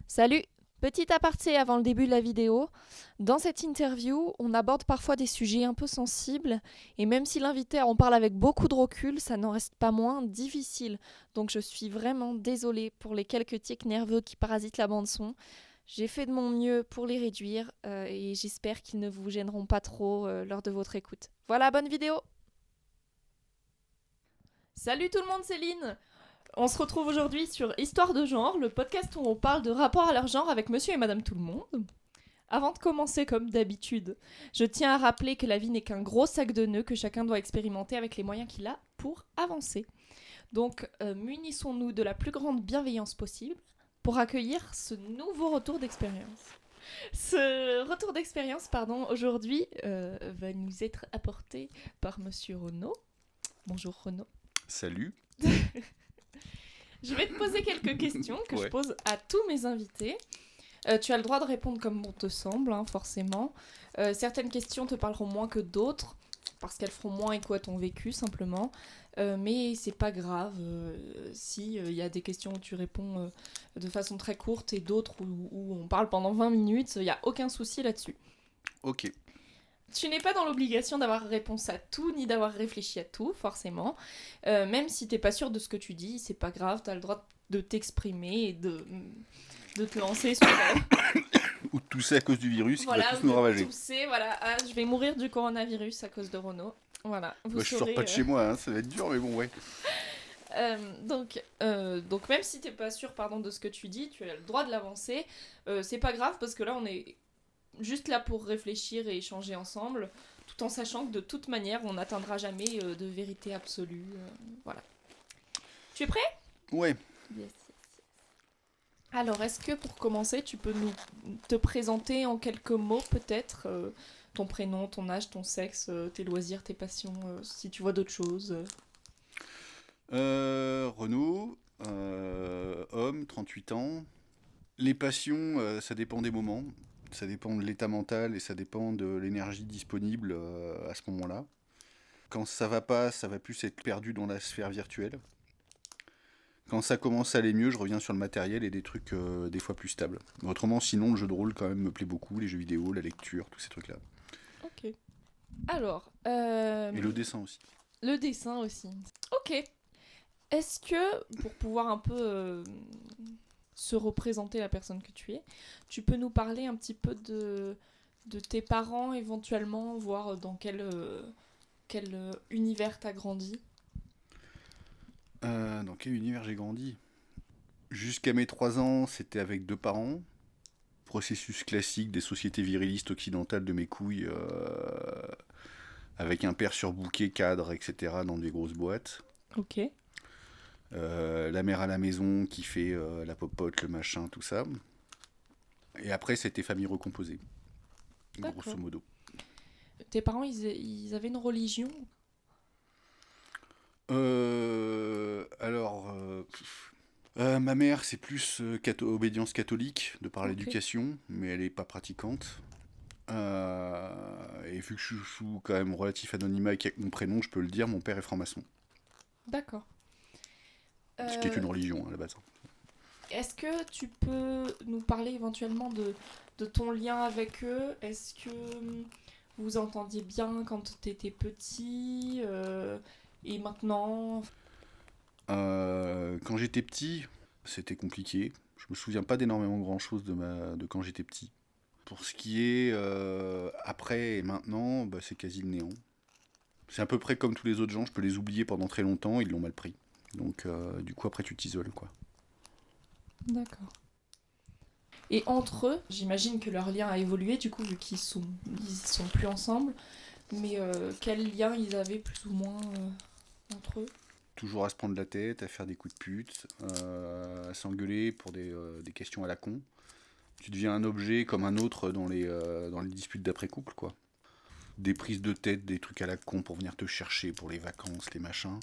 Salut! Petit aparté avant le début de la vidéo. Dans cette interview, on aborde parfois des sujets un peu sensibles et même si l'invité en parle avec beaucoup de recul, ça n'en reste pas moins difficile. Donc je suis vraiment désolée pour les quelques tics nerveux qui parasitent la bande son. J'ai fait de mon mieux pour les réduire et j'espère qu'ils ne vous gêneront pas trop lors de votre écoute. Voilà, bonne vidéo! Salut tout le monde, Céline! On se retrouve aujourd'hui sur Histoire de genre, le podcast où on parle de rapport à leur genre avec monsieur et madame tout le monde. Avant de commencer comme d'habitude, je tiens à rappeler que la vie n'est qu'un gros sac de nœuds que chacun doit expérimenter avec les moyens qu'il a pour avancer. Donc munissons-nous de la plus grande bienveillance possible pour accueillir ce nouveau retour d'expérience. Ce retour d'expérience, aujourd'hui va nous être apporté par monsieur Renaud. Bonjour Renaud. Salut. Je vais te poser quelques questions que je Ouais. pose à tous mes invités. Tu as le droit de répondre comme bon te semble, hein, forcément. Certaines questions te parleront moins que d'autres, parce qu'elles feront moins écho à ton vécu, simplement. Mais c'est pas grave si il y a des questions où tu réponds de façon très courte et d'autres où on parle pendant 20 minutes, il n'y a aucun souci là-dessus. Ok. Tu n'es pas dans l'obligation d'avoir réponse à tout, ni d'avoir réfléchi à tout, forcément. Même si t'es pas sûr de ce que tu dis, c'est pas grave, t'as le droit de t'exprimer et de te lancer sur... Ou de tousser à cause du virus qui va voilà, tous ou nous de ravager. tousser, voilà. Ah, je vais mourir du coronavirus à cause de Renaud. Voilà, vous Moi, je sors saurez... pas de chez moi, hein, ça va être dur, mais bon, ouais. Donc même si t'es pas sûr de ce que tu dis, tu as le droit de l'avancer. C'est pas grave parce que là on est juste là pour réfléchir et échanger ensemble, tout en sachant que de toute manière on n'atteindra jamais de vérité absolue. Voilà. Tu es prêt? Ouais. Yes. Alors est-ce que pour commencer tu peux nous te présenter en quelques mots peut-être ton prénom, ton âge, ton sexe, tes loisirs, tes passions, si tu vois d'autres choses. Renaud, homme, 38 ans. Les passions, ça dépend des moments. Ça dépend de l'état mental et ça dépend de l'énergie disponible à ce moment-là. Quand ça va plus être perdu dans la sphère virtuelle. Quand ça commence à aller mieux, je reviens sur le matériel et des trucs des fois plus stables. Mais autrement, sinon, le jeu de rôle quand même me plaît beaucoup, les jeux vidéo, la lecture, tous ces trucs-là. Ok. Alors, Et le dessin aussi. le dessin aussi. Ok. Est-ce que, pour pouvoir un peu se représenter la personne que tu es, tu peux nous parler un petit peu de tes parents éventuellement, voir dans quel univers t'as grandi? Dans quel univers j'ai grandi? Jusqu'à mes 3 ans, c'était avec deux parents. Processus classique des sociétés virilistes occidentales de mes couilles, avec un père surbooké, cadre, etc., dans des grosses boîtes. Ok. La mère à la maison qui fait la popote, le machin, tout ça. Et après, c'était famille recomposée, grosso D'accord. modo. Tes parents, ils avaient une religion? Alors, ma mère, c'est plus obédience catholique, de par Ok. l'éducation, mais elle n'est pas pratiquante. Et vu que je suis sous quand même relatif anonymat avec mon prénom, je peux le dire, mon père est franc-maçon. D'accord. Ce qui est Euh, une religion à la base. Est-ce que tu peux nous parler éventuellement de ton lien avec eux? Est-ce que vous vous entendiez bien quand tu étais petit et maintenant? Quand j'étais petit, c'était compliqué. Je me souviens pas d'énormément grand chose de quand j'étais petit. Pour ce qui est après et maintenant, bah, c'est quasi le néant. C'est à peu près comme tous les autres gens, je peux les oublier pendant très longtemps, ils l'ont mal pris. Donc du coup après tu t'isoles quoi. D'accord. Et entre eux, j'imagine que leur lien a évolué du coup vu qu'ils sont plus ensemble. Mais quel lien ils avaient plus ou moins entre eux? Toujours à se prendre la tête, à faire des coups de pute, à s'engueuler pour des questions à la con. Tu deviens un objet comme un autre dans les disputes d'après-couple, quoi. Des prises de tête, des trucs à la con pour venir te chercher pour les vacances, les machins.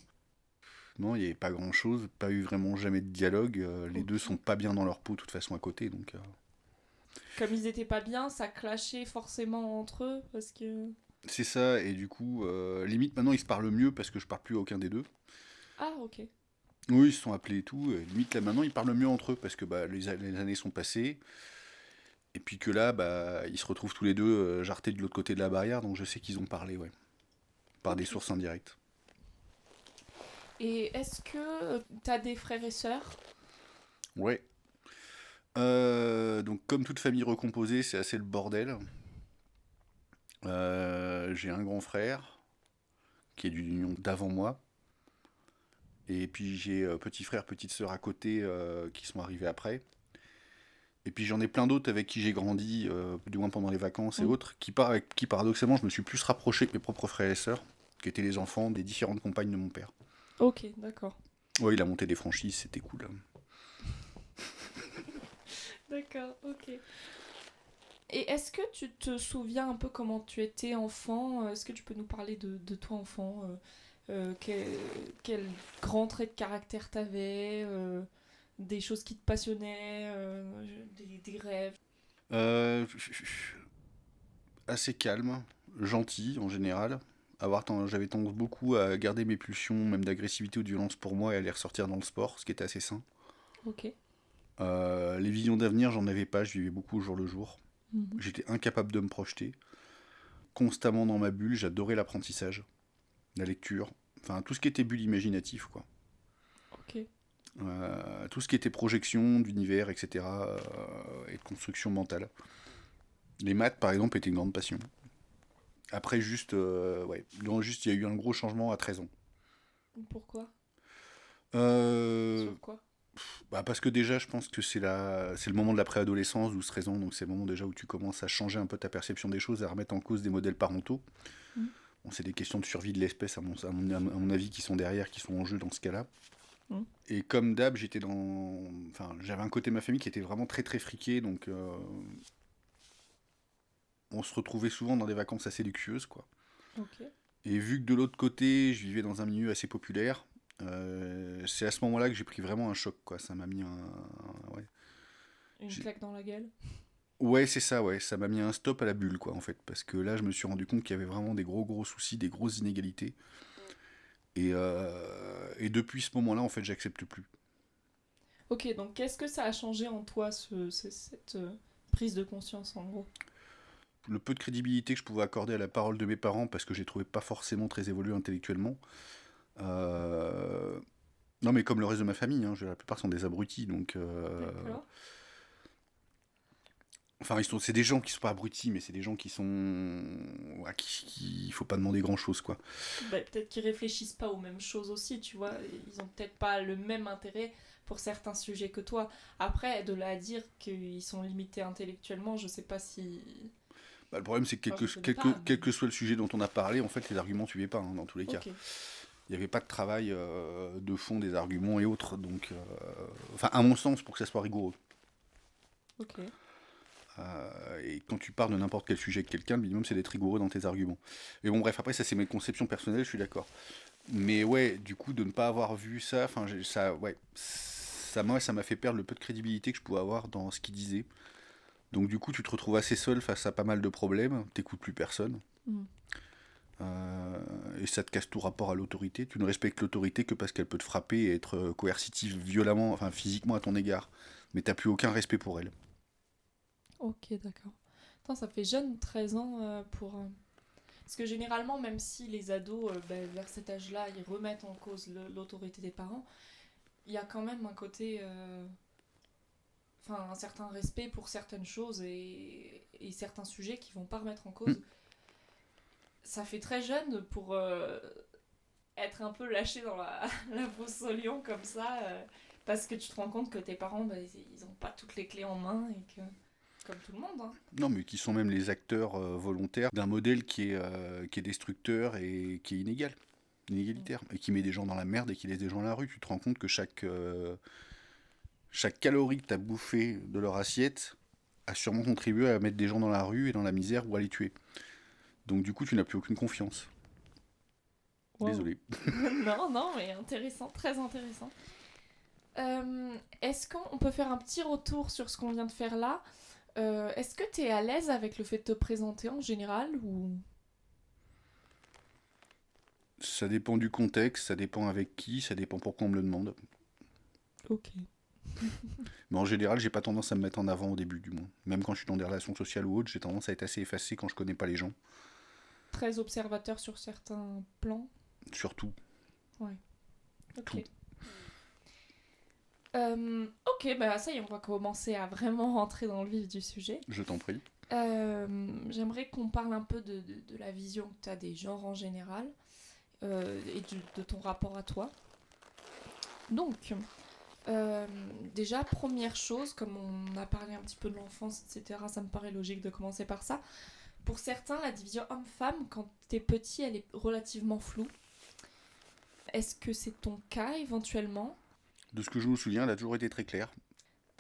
Non, il n'y avait pas grand-chose, pas eu vraiment jamais de dialogue. Les deux Ok. sont pas bien dans leur peau, de toute façon, à côté, donc... Comme ils étaient pas bien, ça clashait forcément entre eux parce que... C'est ça, et du coup, limite, maintenant, ils se parlent mieux parce que je parle plus à aucun des deux. Ah ok. Oui, ils se sont appelés et tout. Limite, là, maintenant, ils parlent mieux entre eux parce que bah, les années sont passées. Et puis que là, bah, ils se retrouvent tous les deux jarretés de l'autre côté de la barrière. Donc je sais qu'ils ont parlé, ouais. Par des Ok. sources indirectes. Et est-ce que t'as des frères et sœurs? Ouais. Donc, comme toute famille recomposée, c'est assez le bordel. J'ai un grand frère qui est d'une union d'avant moi. Et puis j'ai petit frère, petite sœur à côté qui sont arrivés après. Et puis j'en ai plein d'autres avec qui j'ai grandi, du moins pendant les vacances et Mm. autres, avec qui paradoxalement je me suis plus rapproché que mes propres frères et sœurs, qui étaient les enfants des différentes compagnes de mon père. Ok, d'accord. Ouais, il a monté des franchises, c'était cool. D'accord, ok. Et est-ce que tu te souviens un peu comment tu étais enfant? Est-ce que tu peux nous parler de toi enfant? Quel grand trait de caractère t'avais? Des choses qui te passionnaient? Des rêves? Euh, Assez calme, gentil en général. J'avais tendance beaucoup à garder mes pulsions, même d'agressivité ou de violence pour moi, et à les ressortir dans le sport, ce qui était assez sain. Ok. Les visions d'avenir, j'en avais pas, je vivais beaucoup au jour le jour. Mhm. J'étais incapable de me projeter. Constamment dans ma bulle, j'adorais l'apprentissage, la lecture, enfin tout ce qui était bulle imaginative, quoi. Ok. Tout ce qui était projection d'univers, etc. Et de construction mentale. Les maths, par exemple, étaient une grande passion. Après, ouais, il y a eu un gros changement à 13 ans. Pourquoi? Euh, Sur quoi? Bah parce que déjà, je pense que c'est le moment de la préadolescence, 12-13 ans, donc c'est le moment déjà où tu commences à changer un peu ta perception des choses, à remettre en cause des modèles parentaux. Mm. Bon, c'est des questions de survie de l'espèce, à mon avis, qui sont derrière, qui sont en jeu dans ce cas-là. Mm. Et comme d'hab, enfin, j'avais un côté de ma famille qui était vraiment très très friqué, donc on se retrouvait souvent dans des vacances assez luxueuses, quoi. Ok. Et vu que de l'autre côté, je vivais dans un milieu assez populaire, c'est à ce moment-là que j'ai pris vraiment un choc, quoi. Ça m'a mis ouais. Une J'ai- claque dans la gueule? Ouais, c'est ça, ouais. Ça m'a mis un stop à la bulle, quoi, en fait. Parce que là, je me suis rendu compte qu'il y avait vraiment des gros, gros soucis, des grosses inégalités. Et depuis ce moment-là, en fait, j'accepte plus. Ok, donc qu'est-ce que ça a changé en toi, cette prise de conscience en gros? Le peu de crédibilité que je pouvais accorder à la parole de mes parents, parce que je les trouvais pas forcément très évolués intellectuellement. Euh, Non, mais comme le reste de ma famille, hein, la plupart sont des abrutis, donc. D'accord. Enfin, c'est des gens qui sont pas abrutis, mais c'est des gens qui sont. À qui il faut pas demander grand-chose, quoi. Bah, peut-être qu'ils réfléchissent pas aux mêmes choses aussi, tu vois. Ils ont peut-être pas le même intérêt pour certains sujets que toi. Après, de là à dire qu'ils sont limités intellectuellement, je sais pas si. Bah, le problème, c'est que Enfin, je connais pas, quel mais. que soit le sujet dont on a parlé, en fait, les arguments suivaient pas, hein, dans tous les cas. Ok, Il n'y avait pas de travail de fond des arguments et autres, donc. Enfin, à mon sens, pour que ça soit rigoureux. ok. Et quand tu parles de n'importe quel sujet avec quelqu'un, le minimum c'est d'être rigoureux dans tes arguments. Mais bon, bref, après, ça c'est mes conceptions personnelles, je suis d'accord. Mais ouais, du coup, de ne pas avoir vu ça, enfin, ouais, ça m'a fait perdre le peu de crédibilité que je pouvais avoir dans ce qu'il disait. Donc, du coup, tu te retrouves assez seul face à pas mal de problèmes, t'écoutes plus personne, Hmm. et ça te casse tout rapport à l'autorité. Tu ne respectes l'autorité que parce qu'elle peut te frapper et être coercitive violemment, enfin physiquement à ton égard. Mais t'as plus aucun respect pour elle. Ok, d'accord. Attends, ça fait jeune, 13 ans pour. Parce que généralement, même si les ados, vers cet âge-là, ils remettent en cause l'autorité des parents, il y a quand même un côté. Enfin, un certain respect pour certaines choses et certains sujets qui vont pas remettre en Hmm. cause. Ça fait très jeune pour être un peu lâché dans la fosse au lion comme ça, parce que tu te rends compte que tes parents, ils ont pas toutes les clés en main et que, comme tout le monde, hein. Non, mais qui sont même les acteurs volontaires d'un modèle qui est destructeur et qui est Mm. inégalitaire, et qui met des gens dans la merde et qui laisse des gens à la rue. Tu te rends compte que chaque calorie que tu as bouffé de leur assiette a sûrement contribué à mettre des gens dans la rue et dans la misère ou à les tuer. Donc du coup, tu n'as plus aucune confiance. Wow. Désolé. Non, non, mais intéressant, très intéressant. Est-ce qu'on peut faire un petit retour sur ce qu'on vient de faire là? Est-ce que tu es à l'aise avec le fait de te présenter en général ou... Ça dépend du contexte, ça dépend avec qui, ça dépend pourquoi on me le demande. Ok. Mais en général, j'ai pas tendance à me mettre en avant au début, du moins. Même quand je suis dans des relations sociales ou autres, j'ai tendance à être assez effacé quand je connais pas les gens. Très observateur sur certains plans. Surtout, Ouais. Ok. tout. Ok, bah ça y est, on va commencer à vraiment rentrer dans le vif du sujet. Je t'en prie. J'aimerais qu'on parle un peu de la vision que tu as des genres en général et de ton rapport à toi. Donc, déjà, première chose, comme on a parlé un petit peu de l'enfance, etc., ça me paraît logique de commencer par ça. Pour certains, la division homme-femme, quand t'es petit, elle est relativement floue. Est-ce que c'est ton cas éventuellement ? De ce que je me souviens, elle a toujours été très claire.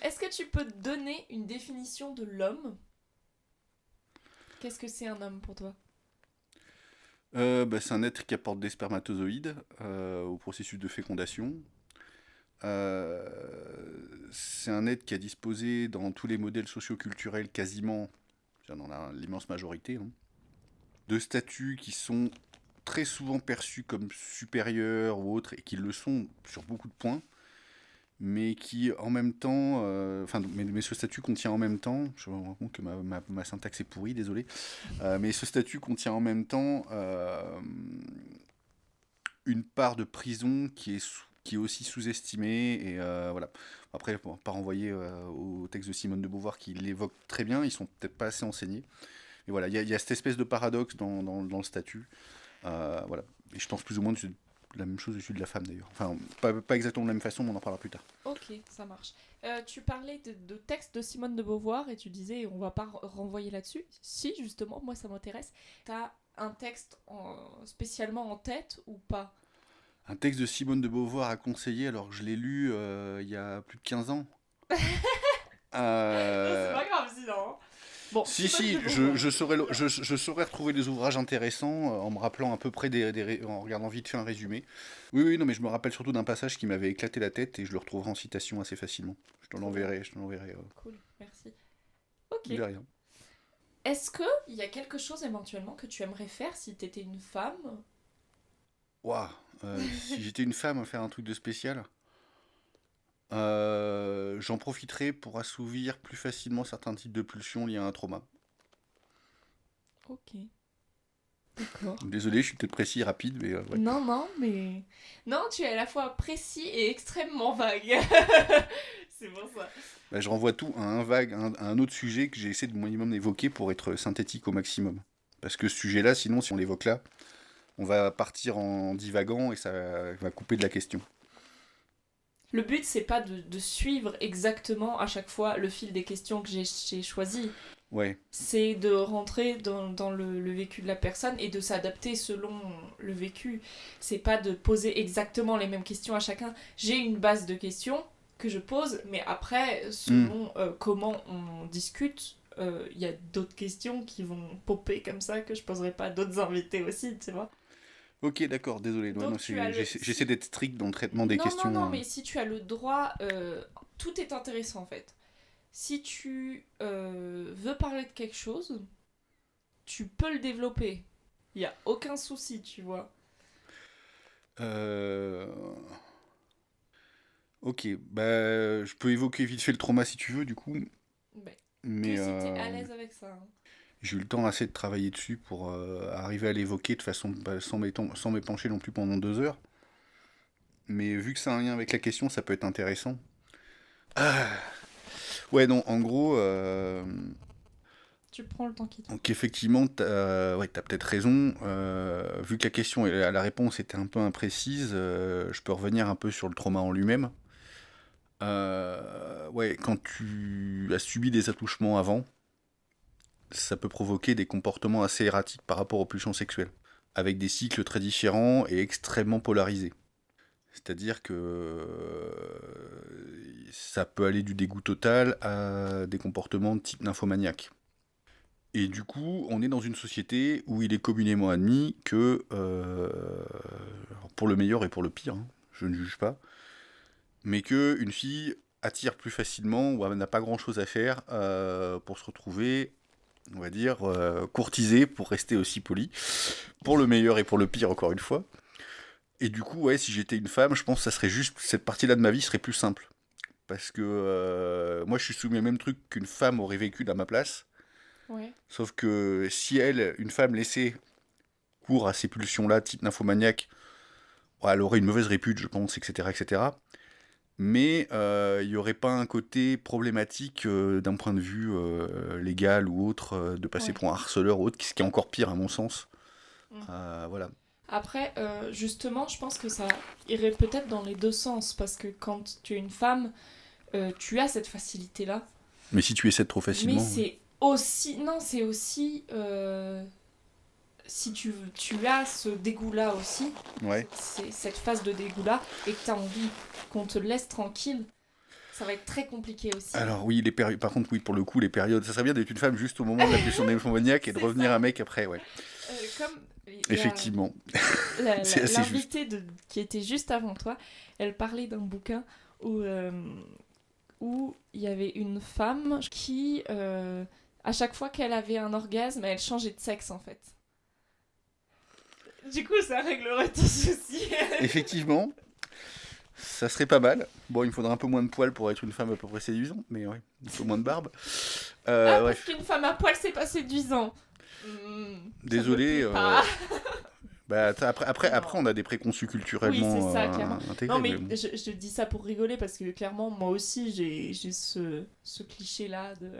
Est-ce que tu peux donner une définition de l'homme ? Qu'est-ce que c'est un homme pour toi ? C'est un être qui apporte des spermatozoïdes au processus de fécondation. Euh, c'est un être qui a disposé dans tous les modèles socioculturels quasiment, dans l'immense majorité, hein, de statuts qui sont très souvent perçus comme supérieurs ou autres, et qui le sont sur beaucoup de points, mais qui en même temps, mais ce statut contient en même temps, je me rends compte que ma syntaxe est pourrie, désolé, mais ce statut contient en même temps une part de prison qui est aussi sous-estimée, et voilà. Après, pour pas renvoyer au texte de Simone de Beauvoir qui l'évoque très bien, ils sont peut-être pas assez enseignés. Et voilà, il y a cette espèce de paradoxe dans le statut. Voilà. Et je pense plus ou moins de la même chose dessus de la femme d'ailleurs. Enfin, pas exactement de la même façon, mais on en parlera plus tard. Ok, ça marche. Tu parlais de texte de Simone de Beauvoir et tu disais on va pas renvoyer là-dessus. Si, justement, moi ça m'intéresse. T'as un texte spécialement en tête ou pas ? Un texte de Simone de Beauvoir à conseiller, alors que je l'ai lu il y a plus de 15 ans. Non, c'est Euh, pas grave sinon. Bon, Si, je saurais retrouver des ouvrages intéressants en me rappelant à peu près en regardant vite fait un résumé. Oui, non, mais je me rappelle surtout d'un passage qui m'avait éclaté la tête et je le retrouverai en citation assez facilement. Je te l'enverrai. Cool, merci. Ok. De rien. Est-ce qu'il y a quelque chose éventuellement que tu aimerais faire si t'étais une femme ? Waouh, si j'étais une femme à faire un truc de spécial, j'en profiterais pour assouvir plus facilement certains types de pulsions liés à un trauma. Ok. D'accord. Désolé, je suis peut-être précis et rapide, mais ouais. Non, mais... Non, tu es à la fois précis et extrêmement vague. C'est pour ça. Je renvoie tout à un autre sujet que j'ai essayé de minimum d'évoquer pour être synthétique au maximum. Parce que ce sujet-là, sinon, si on l'évoque là, on va partir en divagant et ça va couper de la question. Le but, c'est pas de suivre exactement à chaque fois le fil des questions que j'ai choisies. Ouais. C'est de rentrer dans le vécu de la personne et de s'adapter selon le vécu. C'est pas de poser exactement les mêmes questions à chacun. J'ai une base de questions que je pose, mais après, selon comment on discute, il y a d'autres questions qui vont popper comme ça que je poserai pas à d'autres invités aussi, tu vois. Ok, d'accord, désolé. Donc, j'essaie d'être strict dans le traitement des questions. Non, mais si tu as le droit, tout est intéressant en fait. Si tu veux parler de quelque chose, tu peux le développer. Il n'y a aucun souci, tu vois. Ok, je peux évoquer vite fait le trauma si tu veux, du coup. Mais si t'es à l'aise avec ça. Hein. J'ai eu le temps assez de travailler dessus pour arriver à l'évoquer de façon sans m'épancher non plus pendant 2 heures. Mais vu que ça a un lien avec la question, ça peut être intéressant. Ouais, non, en gros... Tu prends le temps qu'il te faut. Donc effectivement, t'as peut-être raison. Vu que la question et la réponse étaient un peu imprécises, je peux revenir un peu sur le trauma en lui-même. Ouais, quand tu as subi des attouchements avant, ça peut provoquer des comportements assez erratiques par rapport aux pulsions sexuelles, avec des cycles très différents et extrêmement polarisés. C'est-à-dire que ça peut aller du dégoût total à des comportements de type nymphomaniaque. Et du coup, on est dans une société où il est communément admis que, pour le meilleur et pour le pire, hein, je ne juge pas, mais qu'une fille attire plus facilement ou n'a pas grand-chose à faire pour se retrouver, on va dire, courtisée, pour rester aussi poli, pour le meilleur et pour le pire, encore une fois. Et du coup, ouais, si j'étais une femme, je pense que ça serait juste, cette partie-là de ma vie serait plus simple. Parce que moi, je suis soumis au même truc qu'une femme aurait vécu à ma place. Ouais. Sauf que si une femme laissait cours à ces pulsions-là, type nymphomaniaque, ouais, elle aurait une mauvaise répute, je pense, etc., etc. Mais il n'y aurait pas un côté problématique d'un point de vue légal ou autre, de passer Ouais. pour un harceleur ou autre, ce qui est encore pire à mon sens. Mm. Voilà. Après, justement, je pense que ça irait peut-être dans les deux sens, parce que quand tu es une femme, tu as cette facilité-là. Mais si tu essaies trop Mais facilement... c'est aussi... Non, c'est aussi... si tu as ce dégoût-là aussi, Ouais. c'est cette phase de dégoût-là, et que tu as envie qu'on te laisse tranquille, ça va être très compliqué aussi. Alors oui, par contre, oui, pour le coup, les périodes... Ça serait bien d'être une femme juste au moment de la pulsion nymphomaniaque et de C'est revenir ça. un mec après, ouais. Comme il y a Effectivement. C'est assez juste. l'invitée qui était juste avant toi, elle parlait d'un bouquin où il y avait une femme qui, à chaque fois qu'elle avait un orgasme, elle changeait de sexe en fait. Du coup, ça réglerait ton souci. Effectivement, ça serait pas mal. Bon, il me faudra un peu moins de poils pour être une femme à peu près séduisante, mais ouais, un peu moins de barbe. Ah, parce Bref, qu'une femme à poil, c'est pas séduisant. Ça désolé. me plaît pas. Après, Non. on a des préconçus Oui, culturellement c'est ça, clairement. intégrés. Non, mais Bon. je dis ça pour rigoler parce que clairement, moi aussi, j'ai ce cliché-là de.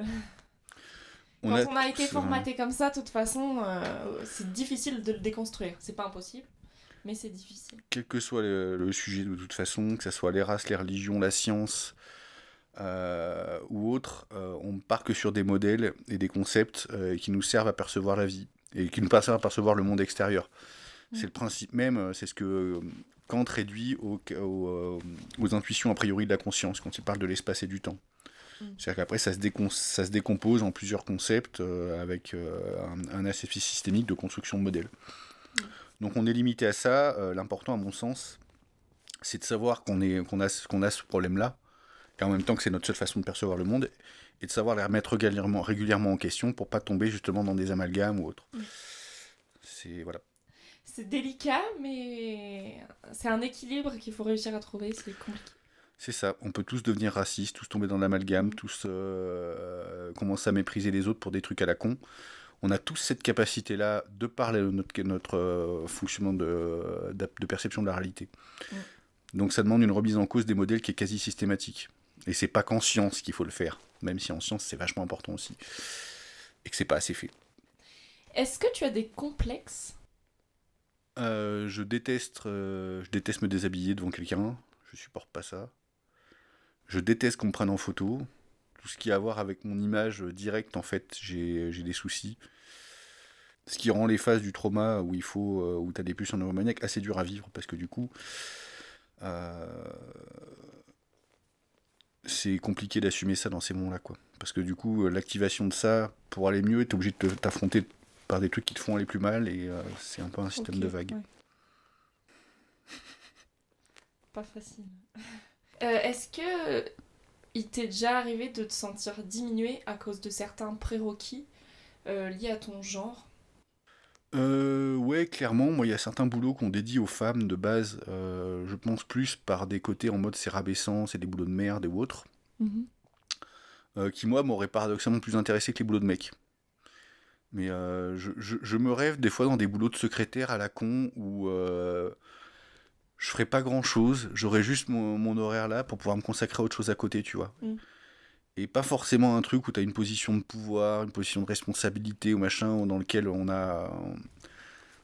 Quand on a été tous, formaté comme ça, de toute façon, c'est difficile de le déconstruire. C'est pas impossible, mais c'est difficile. quel que soit le sujet de toute façon, que ce soit les races, les religions, la science ou autre, on part que sur des modèles et des concepts qui nous servent à percevoir la vie et qui nous servent à percevoir le monde extérieur. C'est le principe même, c'est ce que Kant réduit aux intuitions a priori de la conscience quand il parle de l'espace et du temps. C'est-à-dire qu'après, ça se décompose en plusieurs concepts avec un aspect systémique de construction de modèles. Donc on est limité à ça. L'important, à mon sens, c'est de savoir qu'on a ce problème-là, et en même temps que c'est notre seule façon de percevoir le monde, et de savoir les remettre régulièrement en question pour pas tomber justement dans des amalgames ou autre. Voilà. C'est délicat, mais c'est un équilibre qu'il faut réussir à trouver. C'est compliqué. C'est ça, on peut tous devenir racistes, tous tomber dans l'amalgame, tous commencer à mépriser les autres pour des trucs à la con. On a tous cette capacité-là de par notre fonctionnement de perception de la réalité. Donc ça demande une remise en cause des modèles qui est quasi systématique. Et c'est pas qu'en science qu'il faut le faire, même si en science c'est vachement important aussi. Et que c'est pas assez fait. Est-ce que tu as des complexes ? Je déteste me déshabiller devant quelqu'un, je supporte pas ça. Je déteste qu'on me prenne en photo. Tout ce qui a à voir avec mon image directe, en fait, j'ai des soucis. Ce qui rend les phases du trauma où t'as des pulsions neuromaniaques assez dur à vivre, parce que du coup, c'est compliqué d'assumer ça dans ces moments-là, quoi. Parce que du coup, l'activation de ça, pour aller mieux, t'es obligé de t'affronter par des trucs qui te font aller plus mal, et c'est un peu un système de vagues. Ouais. Pas facile. Est-ce que il t'est déjà arrivé de te sentir diminué à cause de certains prérequis liés à ton genre ? Ouais, clairement, moi il y a certains boulots qu'on dédie aux femmes de base, je pense plus par des côtés en mode c'est rabaissant, c'est des boulots de merde ou autres, qui moi m'auraient paradoxalement plus intéressé que les boulots de mecs. Mais je me rêve des fois dans des boulots de secrétaire à la con où je ferais pas grand chose, j'aurais juste mon horaire là pour pouvoir me consacrer à autre chose à côté, tu vois. Et pas forcément un truc où t'as une position de pouvoir, une position de responsabilité ou machin, ou dans lequel on a,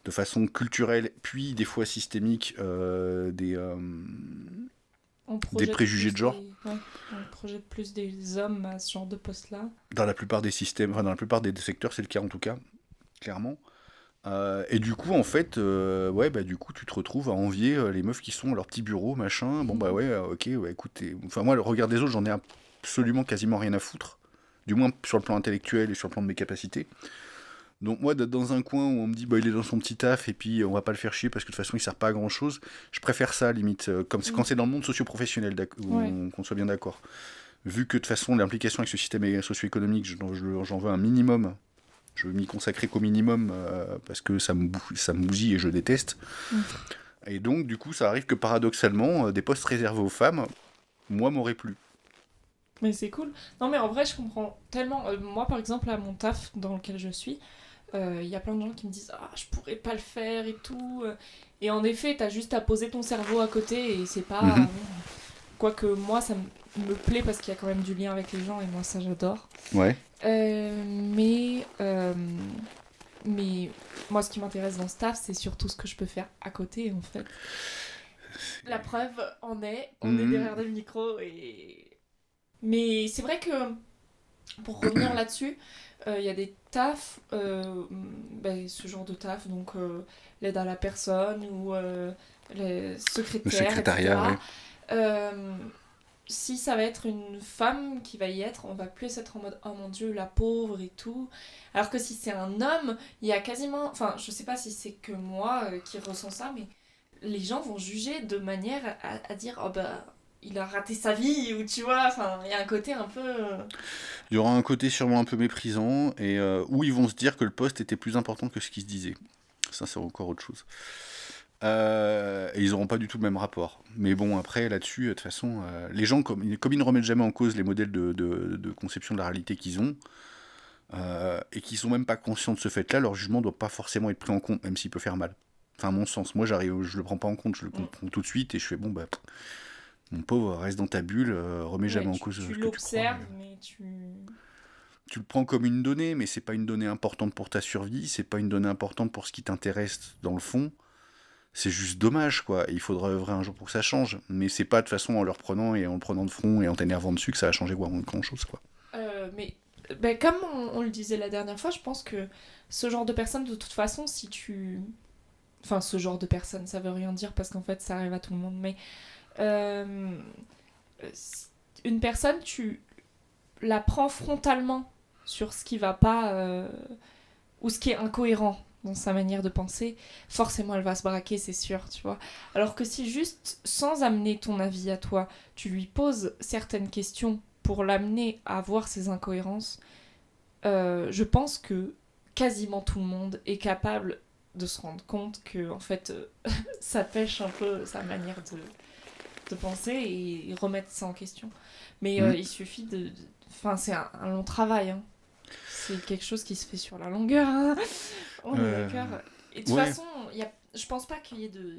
de façon culturelle, puis des fois systémique, des préjugés de genre. On projette plus des hommes à ce genre de poste-là. Dans la plupart des systèmes, enfin dans la plupart des secteurs, c'est le cas en tout cas, clairement. Et du coup, en fait, du coup, tu te retrouves à envier les meufs qui sont à leur petit bureau, machin. Bon, bah ouais, ok, ouais, écoute. Enfin, moi, le regard des autres, j'en ai absolument quasiment rien à foutre. Du moins sur le plan intellectuel et sur le plan de mes capacités. Donc, moi, d'être dans un coin où on me dit, bah, il est dans son petit taf et puis on va pas le faire chier parce que de toute façon, il sert pas à grand chose, je préfère ça, limite. Comme quand c'est dans le monde socio-professionnel, qu'on soit bien d'accord. Vu que de toute façon, l'implication avec ce système socio-économique, j'en veux un minimum. Je veux m'y consacrer qu'au minimum parce que ça me bousille et je déteste. Et donc, du coup, ça arrive que paradoxalement, des postes réservés aux femmes, moi, m'auraient plu. Mais c'est cool. Non, mais en vrai, je comprends tellement. Moi, par exemple, à mon taf dans lequel je suis, il y a plein de gens qui me disent ah, je pourrais pas le faire et tout. Et en effet, t'as juste à poser ton cerveau à côté et c'est pas. Mhm. Quoique moi, ça me plaît parce qu'il y a quand même du lien avec les gens et moi, ça, j'adore. Ouais. Euh, mais, euh, mais moi, ce qui m'intéresse dans ce taf, c'est surtout ce que je peux faire à côté, en fait. La preuve en est, on est Mhm. derrière des micros et. Mais c'est vrai que pour revenir là-dessus, il y a des tafs, ce genre de taf, donc l'aide à la personne ou les Le secrétaires, secrétariat, etc. ouais. Euh, Si ça va être une femme qui va y être, on va plus être en mode oh mon dieu, la pauvre et tout. Alors que si c'est un homme, il y a quasiment. Enfin, je sais pas si c'est que moi qui ressens ça, mais les gens vont juger de manière à dire oh bah il a raté sa vie ou tu vois, enfin il y a un côté un peu. Il y aura un côté sûrement un peu méprisant, et où ils vont se dire que le poste était plus important que ce qui se disait. Ça, c'est encore autre chose. Et ils n'auront pas du tout le même rapport. Mais bon, après, là-dessus, de toute façon, les gens, comme ils ne remettent jamais en cause les modèles de conception de la réalité qu'ils ont, et qui sont même pas conscients de ce fait-là, leur jugement doit pas forcément être pris en compte, même s'il peut faire mal. Enfin, à mon sens, moi, je le prends pas en compte, je le Mm. comprends tout de suite, et je fais, bon, bah, mon pauvre, reste dans ta bulle, remets Ouais, jamais en cause tu ce que tu crois. l'observes, mais tu. Tu le prends comme une donnée, mais c'est pas une donnée importante pour ta survie, c'est pas une donnée importante pour ce qui t'intéresse dans le fond. C'est juste dommage, quoi. Et il faudra œuvrer un jour pour que ça change. Mais c'est pas de façon en le reprenant et en le prenant de front et en t'énervant dessus que ça va changer grand chose, quoi. Mais ben, comme on le disait la dernière fois, je pense que ce genre de personne, de toute façon, si tu. Enfin, ce genre de personne, ça veut rien dire parce qu'en fait, ça arrive à tout le monde, mais. euh, une personne, tu la prends frontalement sur ce qui va pas ou ce qui est incohérent dans sa manière de penser, forcément elle va se braquer, c'est sûr, tu vois. Alors que si juste, sans amener ton avis à toi, tu lui poses certaines questions pour l'amener à voir ses incohérences, je pense que quasiment tout le monde est capable de se rendre compte que en fait ça pêche un peu sa manière de penser et remettre ça en question. Mais Hmm. il suffit de. Enfin, c'est un long travail. Hein. C'est quelque chose qui se fait sur la longueur. Hein. On est Euh, d'accord. Et de toute ouais. façon, je pense pas qu'il y ait de.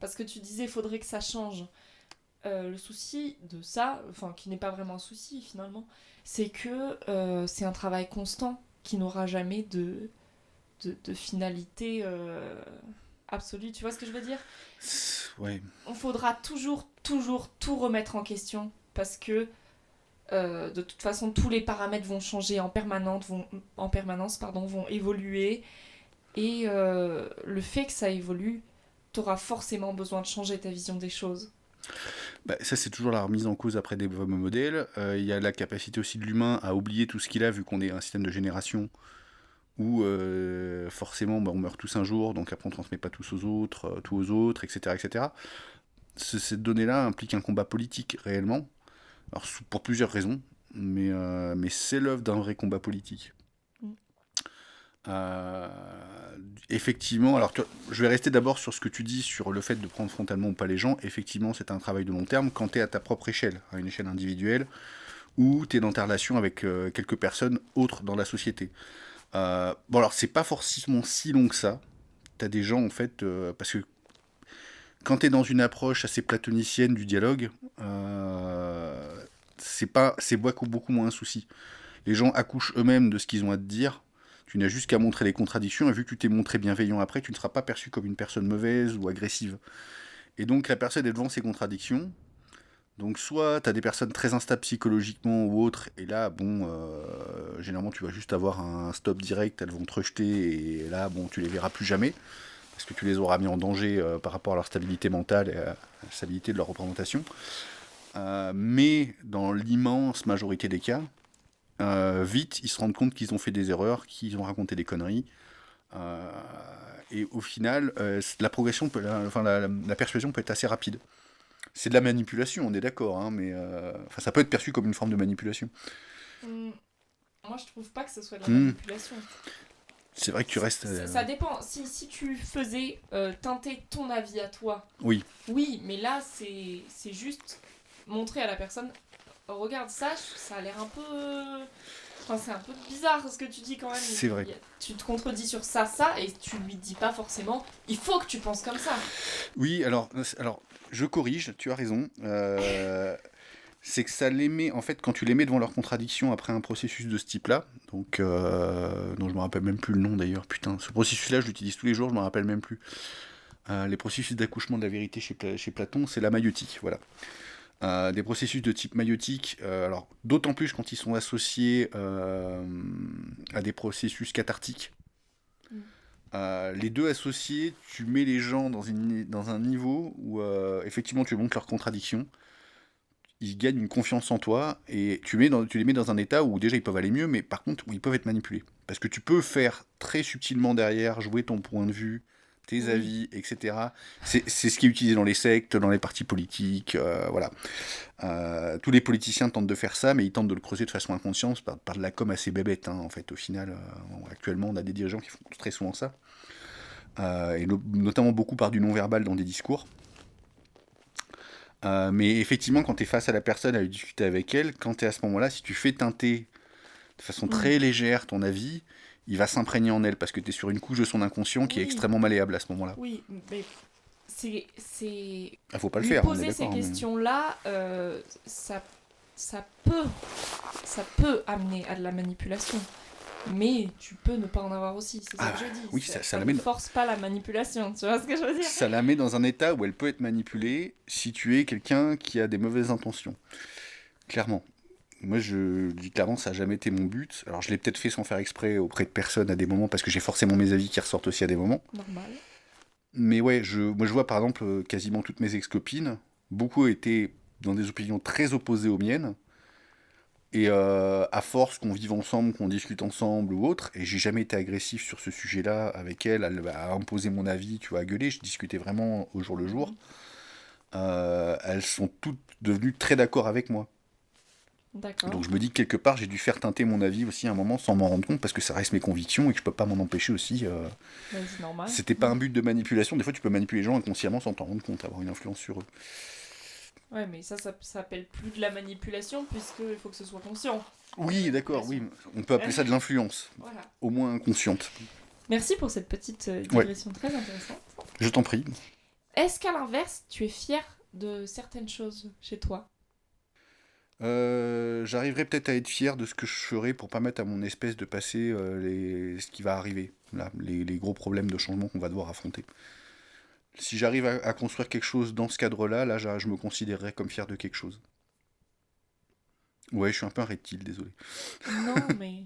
Parce que tu disais, il faudrait que ça change. Le souci de ça, enfin, qui n'est pas vraiment un souci finalement, c'est que c'est un travail constant qui n'aura jamais de finalité absolue. Tu vois ce que je veux dire? Ouais. On faudra toujours, toujours tout remettre en question parce que de toute façon, tous les paramètres vont changer en permanence, pardon, vont évoluer. Et le fait que ça évolue, tu auras forcément besoin de changer ta vision des choses. Bah, ça, c'est toujours la remise en cause après des fameux modèles. Il y a la capacité aussi de l'humain à oublier tout ce qu'il a, vu qu'on est un système de génération où forcément bah, on meurt tous un jour, donc après on transmet pas tous aux autres, tout aux autres, etc. etc. Cette donnée-là implique un combat politique réellement, alors pour plusieurs raisons, mais c'est l'œuvre d'un vrai combat politique. Mm. Euh, Effectivement, alors je vais rester d'abord sur ce que tu dis sur le fait de prendre frontalement ou pas les gens. Effectivement, c'est un travail de long terme quand tu es à ta propre échelle, à une échelle individuelle, ou tu es dans ta relation avec quelques personnes autres dans la société. Bon, alors c'est pas forcément si long que ça. Tu as des gens en fait, parce que quand tu es dans une approche assez platonicienne du dialogue, c'est beaucoup moins un souci. Les gens accouchent eux-mêmes de ce qu'ils ont à te dire. Tu n'as juste qu'à montrer les contradictions, et vu que tu t'es montré bienveillant après, tu ne seras pas perçu comme une personne mauvaise ou agressive. Et donc la personne est devant ses contradictions. Donc soit tu as des personnes très instables psychologiquement ou autres, et là, bon, généralement tu vas juste avoir un stop direct, elles vont te rejeter, et là, bon, tu les verras plus jamais, parce que tu les auras mis en danger par rapport à leur stabilité mentale et à la stabilité de leur représentation. Mais dans l'immense majorité des cas, vite, ils se rendent compte qu'ils ont fait des erreurs, qu'ils ont raconté des conneries. Euh, et au final, la progression, la persuasion peut être assez rapide. C'est de la manipulation, on est d'accord, hein, mais ça peut être perçu comme une forme de manipulation. Mm. Moi, je trouve pas que ce soit de la Hmm. manipulation. C'est vrai que tu restes... Ça dépend. Si tu faisais teinter ton avis à toi, Oui, oui, mais là, c'est juste montrer à la personne, regarde ça, ça a l'air un peu... Enfin, c'est un peu bizarre ce que tu dis quand même. c'est vrai. Tu te contredis sur ça, et tu lui dis pas forcément, il faut que tu penses comme ça. Oui, alors je corrige, tu as raison. C'est que ça les met, en fait, quand tu les mets devant leur contradiction après un processus de ce type-là, donc, dont je me rappelle même plus le nom d'ailleurs, putain, ce processus-là, je l'utilise tous les jours, je me rappelle même plus. Les processus d'accouchement de la vérité chez Platon, c'est la maïotique, voilà. Des processus de type maïotique, alors d'autant plus quand ils sont associés à des processus cathartiques. Les deux associés, tu mets les gens dans un niveau où effectivement tu montres leurs contradictions, ils gagnent une confiance en toi et tu les mets dans un état où déjà ils peuvent aller mieux, mais par contre où ils peuvent être manipulés. Parce que tu peux faire très subtilement derrière, jouer ton point de vue, tes avis, etc. C'est ce qui est utilisé dans les sectes, dans les partis politiques, voilà. Tous les politiciens tentent de faire ça, mais ils tentent de le creuser de façon inconsciente par de la com assez bébête, hein, en fait. Au final, actuellement, on a des dirigeants qui font très souvent ça. Notamment beaucoup par du non-verbal dans des discours. Mais effectivement, quand tu es face à la personne, à discuter avec elle, quand tu es à ce moment-là, si tu fais teinter de façon très légère ton avis, il va s'imprégner en elle parce que tu es sur une couche de son inconscient qui est extrêmement malléable à ce moment-là. Oui, mais c'est... Ah, faut pas le lui faire, on est poser ces d'accord. questions-là, ça peut amener à de la manipulation. Mais tu peux ne pas en avoir aussi, c'est ça que je dis. Oui, ça ne force pas la manipulation, tu vois ce que je veux dire? Ça la met dans un état où elle peut être manipulée si tu es quelqu'un qui a des mauvaises intentions. Clairement. Moi, je dis clairement, ça n'a jamais été mon but. Alors, je l'ai peut-être fait sans faire exprès auprès de personnes à des moments, parce que j'ai forcément mes avis qui ressortent aussi à des moments. Normal. Mais ouais, moi, je vois par exemple quasiment toutes mes ex-copines, beaucoup étaient dans des opinions très opposées aux miennes. Et à force qu'on vive ensemble, qu'on discute ensemble ou autre, et j'ai jamais été agressif sur ce sujet-là avec elle, à imposer mon avis, tu vois, à gueuler, je discutais vraiment au jour le jour. Elles sont toutes devenues très d'accord avec moi. D'accord. Donc je me dis que quelque part j'ai dû faire teinter mon avis aussi à un moment sans m'en rendre compte parce que ça reste mes convictions et que je peux pas m'en empêcher aussi. C'est normal. C'était pas un but de manipulation, des fois tu peux manipuler les gens inconsciemment sans t'en rendre compte, avoir une influence sur eux. Ouais, mais ça s'appelle plus de la manipulation puisqu'il faut que ce soit conscient. Oui, d'accord, oui, on peut appeler ça de l'influence, Voilà. au moins inconsciente. Merci pour cette petite digression très intéressante. Je t'en prie. Est-ce qu'à l'inverse, tu es fier de certaines choses chez toi? J'arriverai peut-être à être fier de ce que je ferai pour pas mettre à mon espèce de passé ce qui va arriver, là, les gros problèmes de changement qu'on va devoir affronter. Si j'arrive à construire quelque chose dans ce cadre-là, là, je me considérerais comme fier de quelque chose. Ouais, je suis un peu un reptile, désolé. Non, mais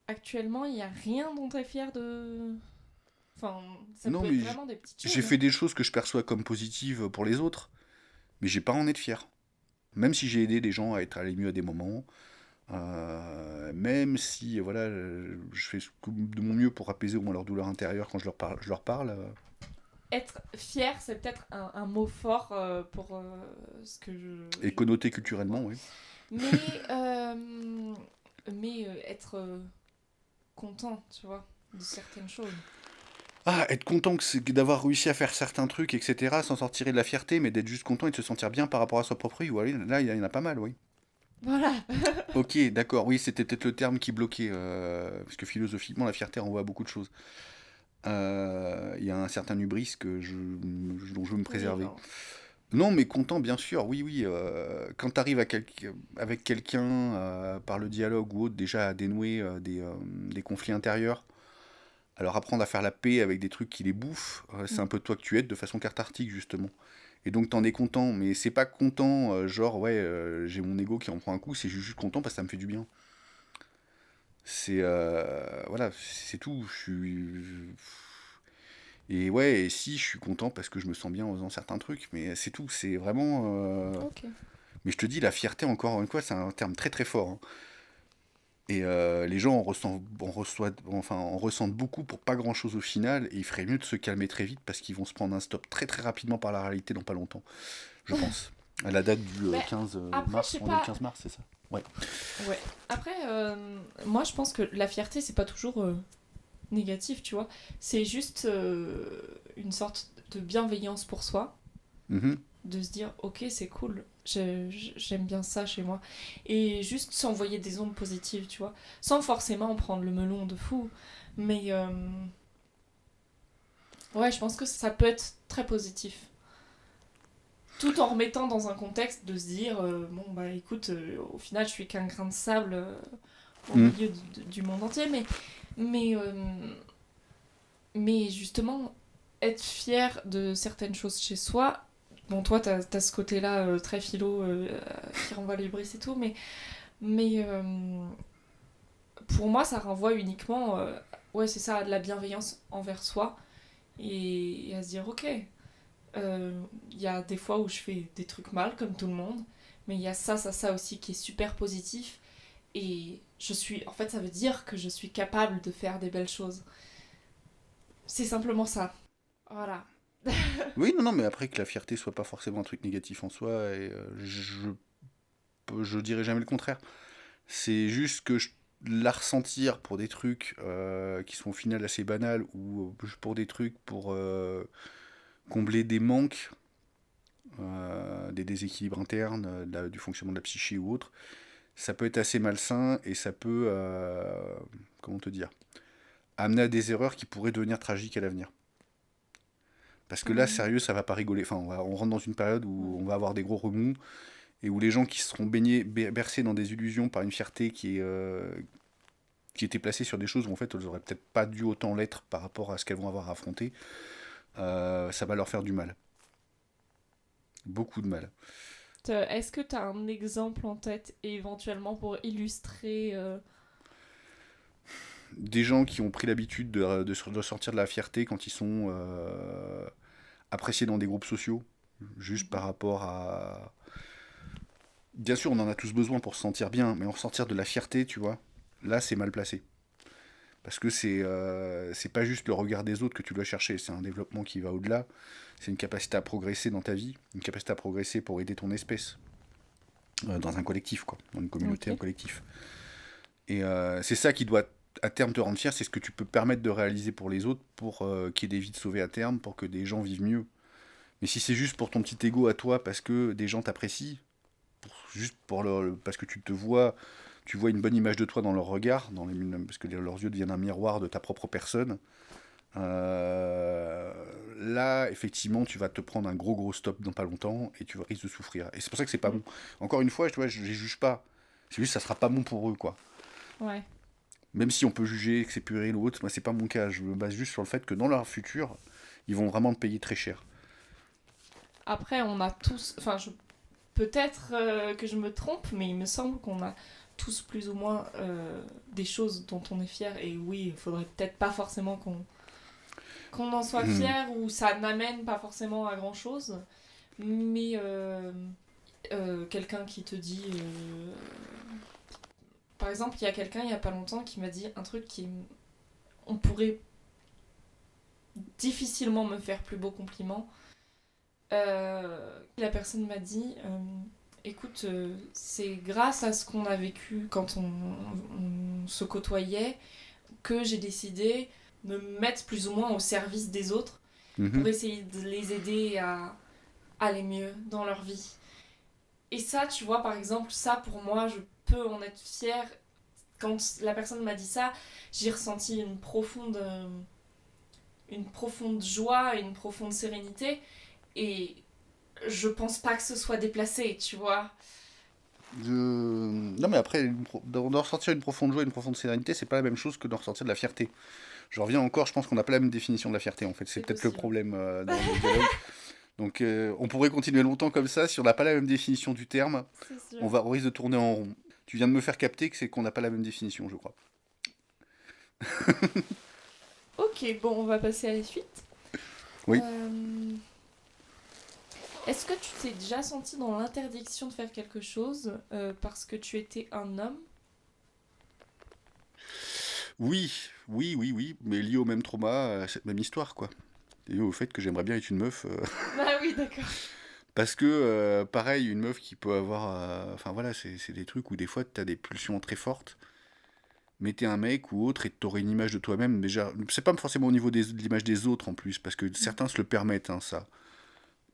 actuellement, il n'y a rien dont tu es fier de... Enfin, ça Non, peut mais être vraiment des petites choses. j'ai fait des choses que je perçois comme positives pour les autres, mais j'ai pas à en être fier. Même si j'ai aidé des gens à être allés mieux à des moments, même si voilà, je fais de mon mieux pour apaiser au moins leur douleur intérieure quand je leur parle. Être fier, c'est peut-être un mot fort pour ce que je... Et connoté culturellement, oui. Mais être content, tu vois, de certaines choses. Ah, être content d'avoir réussi à faire certains trucs, etc., sans s'en tirer de la fierté, mais d'être juste content et de se sentir bien par rapport à sa propre vie. Ouais, là, il y en a pas mal, oui. Voilà. Ok, d'accord, oui, c'était peut-être le terme qui bloquait, parce que philosophiquement, la fierté renvoie à beaucoup de choses. Il y a un certain hubris dont je veux me préserver. Non, mais content, bien sûr, oui, oui. Quand tu arrives avec quelqu'un, par le dialogue ou autre, déjà à dénouer des conflits intérieurs, alors apprendre à faire la paix avec des trucs qui les bouffent, c'est un peu toi que tu aides de façon cathartique, justement. Et donc t'en es content, mais c'est pas content, genre, ouais, j'ai mon ego qui en prend un coup, c'est juste content parce que ça me fait du bien. C'est voilà, c'est tout. Et ouais, et si je suis content parce que je me sens bien en faisant certains trucs, mais c'est tout. C'est vraiment. Ok. Mais je te dis, la fierté, encore une fois, c'est un terme très très fort, hein. Et les gens en ressentent beaucoup pour pas grand chose au final, et il ferait mieux de se calmer très vite parce qu'ils vont se prendre un stop très très rapidement par la réalité dans pas longtemps, je pense. À la date du 15 après, mars, on est le 15 mars, c'est ça? Ouais. Ouais. Après, moi je pense que la fierté, c'est pas toujours négatif, tu vois. C'est juste une sorte de bienveillance pour soi, Mhm. de se dire, ok, c'est cool, j'aime bien ça chez moi. Et juste s'envoyer des ondes positives, tu vois, sans forcément prendre le melon de fou. Mais ouais, je pense que ça peut être très positif. Tout en remettant dans un contexte de se dire, bon, bah écoute, au final, je suis qu'un grain de sable au Mhm. milieu du monde entier. Mais, euh, mais justement, être fier de certaines choses chez soi. Bon, toi, t'as ce côté-là très philo qui renvoie les bris et tout, mais pour moi, ça renvoie uniquement, ouais, c'est ça, à de la bienveillance envers soi et à se dire, ok, il y a des fois où je fais des trucs mal, comme tout le monde, mais il y a ça aussi qui est super positif et en fait, ça veut dire que je suis capable de faire des belles choses. C'est simplement ça. Voilà. Oui, non, mais après que la fierté soit pas forcément un truc négatif en soi, et je dirais jamais le contraire. C'est juste que la ressentir pour des trucs qui sont au final assez banals ou pour des trucs pour combler des manques, des déséquilibres internes, du fonctionnement de la psyché ou autre, ça peut être assez malsain et ça peut, comment te dire, amener à des erreurs qui pourraient devenir tragiques à l'avenir. Parce que là, Mhm. sérieux, ça va pas rigoler. Enfin, on rentre dans une période où Ouais. on va avoir des gros remous et où les gens qui seront bercés dans des illusions par une fierté qui était placée sur des choses où en fait elles auraient peut-être pas dû autant l'être par rapport à ce qu'elles vont avoir à affronter, ça va leur faire du mal. Beaucoup de mal. Est-ce que tu as un exemple en tête éventuellement pour illustrer Des gens qui ont pris l'habitude de sortir de la fierté quand ils sont appréciés dans des groupes sociaux, juste par Mhm. rapport à... Bien sûr, on en a tous besoin pour se sentir bien, mais en ressortir de la fierté, tu vois, là c'est mal placé. Parce que c'est pas juste le regard des autres que tu dois chercher, c'est un développement qui va au-delà. C'est une capacité à progresser dans ta vie, une capacité à progresser pour aider ton espèce, dans un collectif, quoi, dans une communauté, un Ok. collectif. Et c'est ça qui doit à terme te rendre fier, c'est ce que tu peux permettre de réaliser pour les autres, pour qu'il y ait des vies sauvées à terme, pour que des gens vivent mieux. Mais si c'est juste pour ton petit ego à toi, parce que des gens t'apprécient, juste parce que tu vois une bonne image de toi dans leur regard, parce que leurs yeux deviennent un miroir de ta propre personne, là, effectivement, tu vas te prendre un gros stop dans pas longtemps et tu risques de souffrir. Et c'est pour ça que c'est pas Mm. bon. Encore une fois, tu vois, je les juge pas. C'est juste que ça sera pas bon pour eux, quoi. Ouais. Même si on peut juger que c'est puéril ou autre, moi c'est pas mon cas. Je me base juste sur le fait que dans leur futur, ils vont vraiment le payer très cher. Après, on a tous. Enfin, peut-être que je me trompe, mais il me semble qu'on a tous plus ou moins des choses dont on est fier. Et oui, il faudrait peut-être pas forcément qu'on en soit fier ou ça n'amène pas forcément à grand chose. Mais quelqu'un qui te dit. Par exemple, il y a quelqu'un il y a pas longtemps qui m'a dit un truc qui. On pourrait difficilement me faire plus beau compliment. La personne m'a dit écoute, c'est grâce à ce qu'on a vécu quand on se côtoyait que j'ai décidé de me mettre plus ou moins au service des autres pour Mhm. essayer de les aider à aller mieux dans leur vie. Et ça, tu vois, par exemple, ça pour moi, je peux en être fière. Quand la personne m'a dit ça, j'ai ressenti une profonde joie et une profonde sérénité. Et je pense pas que ce soit déplacé, tu vois. Non mais après, d'en ressortir une profonde joie, une profonde sérénité, c'est pas la même chose que d'en ressortir de la fierté. Je reviens encore, je pense qu'on n'a pas la même définition de la fierté en fait. C'est C'est peut-être le possible. problème dans le dialogue. Donc on pourrait continuer longtemps comme ça, si on n'a pas la même définition du terme, C'est sûr. on risque de tourner en rond. Tu viens de me faire capter que c'est qu'on n'a pas la même définition, je crois. Ok, bon, on va passer à la suite. Oui. Euh, Est-ce que tu t'es déjà senti dans l'interdiction de faire quelque chose parce que tu étais un homme? Oui, oui, mais lié au même trauma, à cette même histoire, quoi. Lié au fait que j'aimerais bien être une meuf. Ah oui, d'accord. Parce que, pareil, une meuf qui peut avoir. Enfin voilà, c'est des trucs où des fois tu as des pulsions très fortes. mais t'es un mec ou autre et t'aurais une image de toi-même déjà. C'est pas forcément au niveau de l'image des autres en plus, parce que certains se le permettent, hein, ça.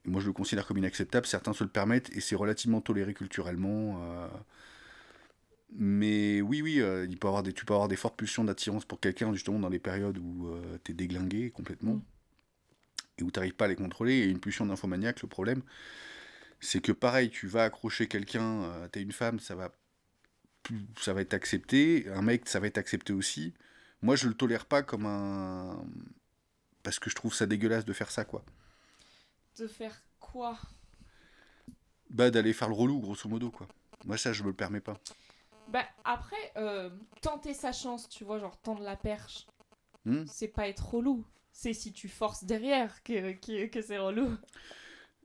Et moi je le considère comme inacceptable, certains se le permettent et c'est relativement toléré culturellement. Mais oui, oui, tu peux avoir des fortes pulsions d'attirance pour quelqu'un justement dans les périodes où t'es déglingué complètement Mm. et où t'arrives pas à les contrôler. Et une pulsion d'infomaniaque, le problème, c'est que pareil, tu vas accrocher quelqu'un, t'es une femme, ça va être accepté, un mec, ça va être accepté aussi. Moi, je le tolère pas comme un... Parce que je trouve ça dégueulasse de faire ça, quoi. De faire quoi? Bah, d'aller faire le relou, grosso modo, quoi. Moi, ça, je me le permets pas. Bah, après, tenter sa chance, tu vois, genre tendre la perche, Hmm. c'est pas être relou. C'est si tu forces derrière que c'est relou.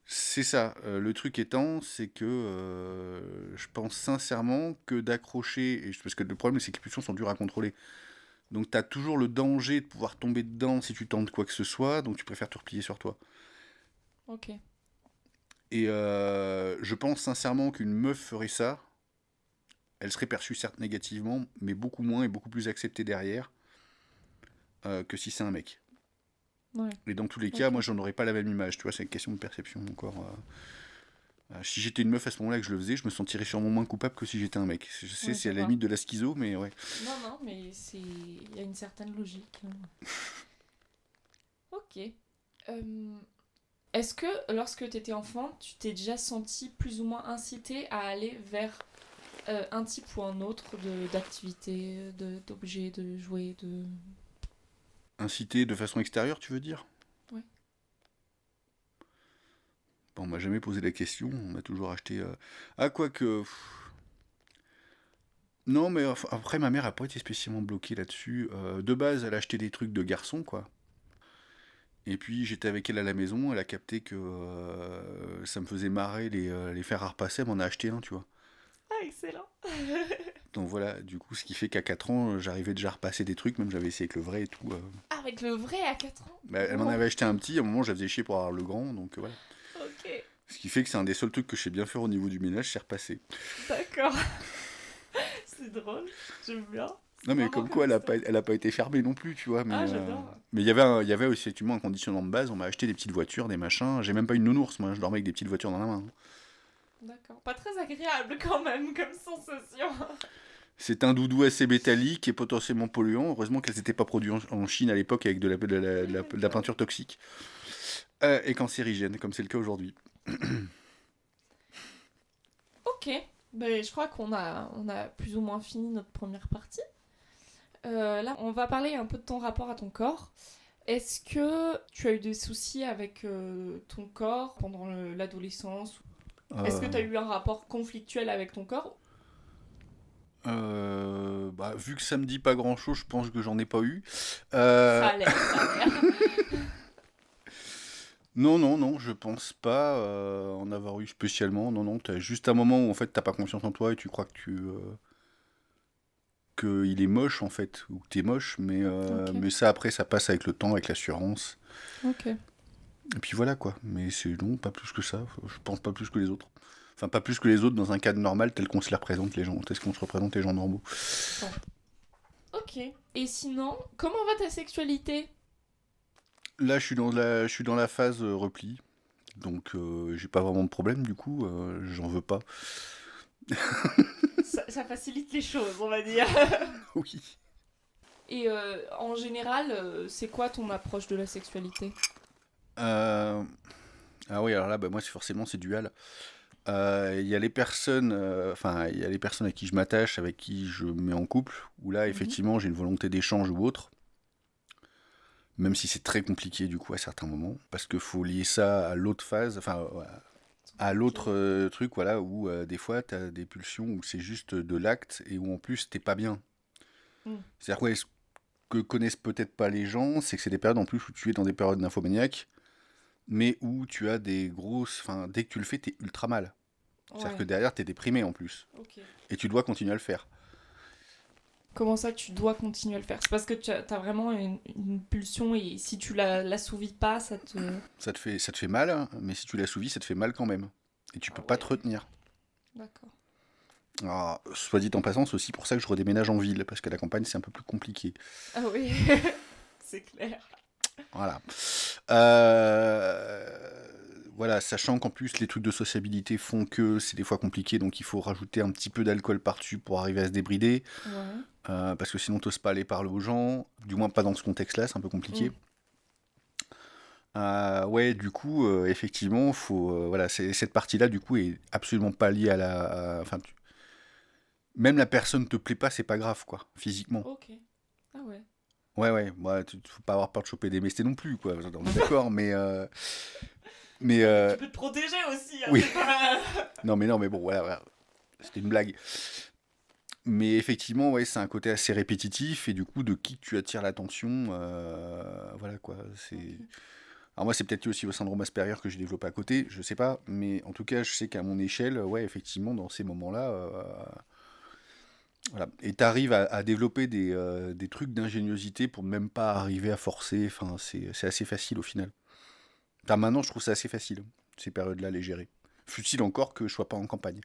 C'est ça. Le truc étant, c'est que je pense sincèrement que d'accrocher... Parce que le problème, c'est que les pulsions sont dures à contrôler. Donc, t'as toujours le danger de pouvoir tomber dedans si tu tentes quoi que ce soit, donc tu préfères te replier sur toi. Ok. Et je pense sincèrement qu'une meuf ferait ça, elle serait perçue certes négativement, mais beaucoup moins et beaucoup plus acceptée derrière que si c'est un mec. Ouais. Et dans tous les cas, Ok. moi j'en aurais pas la même image, tu vois, c'est une question de perception encore. Si j'étais une meuf à ce moment-là que je le faisais, je me sentirais sûrement moins coupable que si j'étais un mec. Je sais, Ouais, c'est je à la vois. limite de la schizo, mais ouais. Non, non, mais c'est... Il y a une certaine logique. Ok. Est-ce que lorsque tu étais enfant, tu t'es déjà senti plus ou moins incité à aller vers un type ou un autre d'activité, d'objet, de jouet, de... Incité de façon extérieure, tu veux dire? Ouais. Bon, on m'a jamais posé la question, on m'a toujours acheté. Ah, quoique. Non, mais après, ma mère a pas été spécialement bloquée là-dessus. De base, elle a acheté des trucs de garçon, quoi. Et puis j'étais avec elle à la maison, elle a capté que ça me faisait marrer les fers à repasser, elle m'en a acheté un, tu vois. Ah, excellent. Donc voilà, du coup, ce qui fait qu'à 4 ans, j'arrivais déjà à repasser des trucs, même j'avais essayé avec le vrai et tout. Avec le vrai à 4 ans. Bah, elle m'en Oh, avait acheté un petit, à un moment, je la faisais chier pour avoir le grand, donc voilà. ok, Ce qui fait que c'est un des seuls trucs que je sais bien faire au niveau du ménage, c'est repasser. d'accord. C'est drôle, j'aime bien. C'est Non, mais marrant comme comme quoi, histoire. elle a pas été fermée non plus, tu vois. Ah, j'adore. Mais il y avait aussi effectivement un conditionnement de base, on m'a acheté des petites voitures, des machins. J'ai même pas une nounours, moi, je dormais avec des petites voitures dans la main. D'accord. Pas très agréable quand même comme sensation. C'est un doudou assez métallique et potentiellement polluant. Heureusement qu'elles n'étaient pas produites en Chine à l'époque avec de la peinture toxique et cancérigène, comme c'est le cas aujourd'hui. Ok, ben, je crois on a plus ou moins fini notre première partie. Là, on va parler un peu de ton rapport à ton corps. Est-ce que tu as eu des soucis avec ton corps pendant l'adolescence? Est-ce que tu as eu un rapport conflictuel avec ton corps? Bah, vu que ça me dit pas grand chose, je pense que j'en ai pas eu. Ça Euh, a l'air, ça a l'air. non, non, non, je pense pas en avoir eu spécialement. Non, non, t'as juste un moment où en fait t'as pas confiance en toi et tu crois que il est moche en fait, ou que t'es moche, Ok, mais ça après ça passe avec le temps, avec l'assurance. ok. Et puis voilà quoi. Mais c'est non, pas plus que ça. Je pense pas plus que les autres. Enfin, pas plus que les autres dans un cadre normal tel qu'on se les représente les gens, tel qu'on se représente les gens normaux. Bon. Ok. Et sinon, comment va ta sexualité? Là, je suis dans la phase repli, donc j'ai pas vraiment de problème du coup, j'en veux pas. Ça facilite les choses, on va dire. Oui. Et en général, c'est quoi ton approche de la sexualité? Euh, Ah oui, alors là, bah, moi, c'est dual. Il y a les personnes, enfin, il y a les personnes à qui je m'attache, avec qui je me mets en couple, où là, Mhm. effectivement, j'ai une volonté d'échange ou autre, même si c'est très compliqué du coup à certains moments, parce qu'il faut lier ça à l'autre phase, enfin, à Ok. l'autre truc, voilà, où des fois, t'as des pulsions où c'est juste de l'acte et où en plus, t'es pas bien. Hmm. C'est-à-dire, ouais, ce que connaissent peut-être pas les gens, c'est que c'est des périodes en plus où tu es dans des périodes nymphomaniaques, mais où tu as des grosses, enfin, dès que tu le fais, t'es ultra mal. C'est-à-dire que Ouais, derrière, t'es déprimé en plus. ok. Et tu dois continuer à le faire. Comment ça, tu dois continuer à le faire? C'est parce que tu as vraiment une pulsion et si tu l'assouvis pas, ça te... Ça te fait mal, hein, mais si tu l'assouvis, ça te fait mal quand même. Et tu peux pas te Ouais, retenir. d'accord. Alors, soit dit en passant, c'est aussi pour ça que je redéménage en ville, parce qu'à la campagne, c'est un peu plus compliqué. Ah oui, c'est clair. Voilà. Euh, Voilà, sachant qu'en plus, les trucs de sociabilité font que c'est des fois compliqué, donc il faut rajouter un petit peu d'alcool par-dessus pour arriver à se débrider, Ouais. parce que sinon, t'oses pas aller parler aux gens, du moins pas dans ce contexte-là, c'est un peu compliqué. Mm. Ouais, du coup, effectivement, faut, voilà, cette partie-là, du coup, est absolument pas liée à la. Enfin, même la personne te plaît pas, c'est pas grave, quoi, physiquement. Ok. Ah ouais. Ouais, ouais, ouais, faut pas avoir peur de choper des mestés non plus, quoi. On est d'accord, mais Non, mais tu peux te protéger aussi, hein, oui, c'est pas... non, mais bon, voilà, voilà. C'était une blague. Mais effectivement, ouais, c'est un côté assez répétitif et du coup, de qui tu attires l'attention, voilà quoi. Ok. Alors moi, c'est peut-être aussi au syndrome Asperger que j'ai développé à côté, je sais pas, mais en tout cas, je sais qu'à mon échelle, ouais, effectivement, dans ces moments-là, voilà. Et t'arrives à développer des trucs d'ingéniosité pour même pas arriver à forcer. Enfin, c'est assez facile au final. Enfin, maintenant, je trouve ça assez facile, ces périodes-là, les gérer. Fut-il encore que je sois pas en campagne.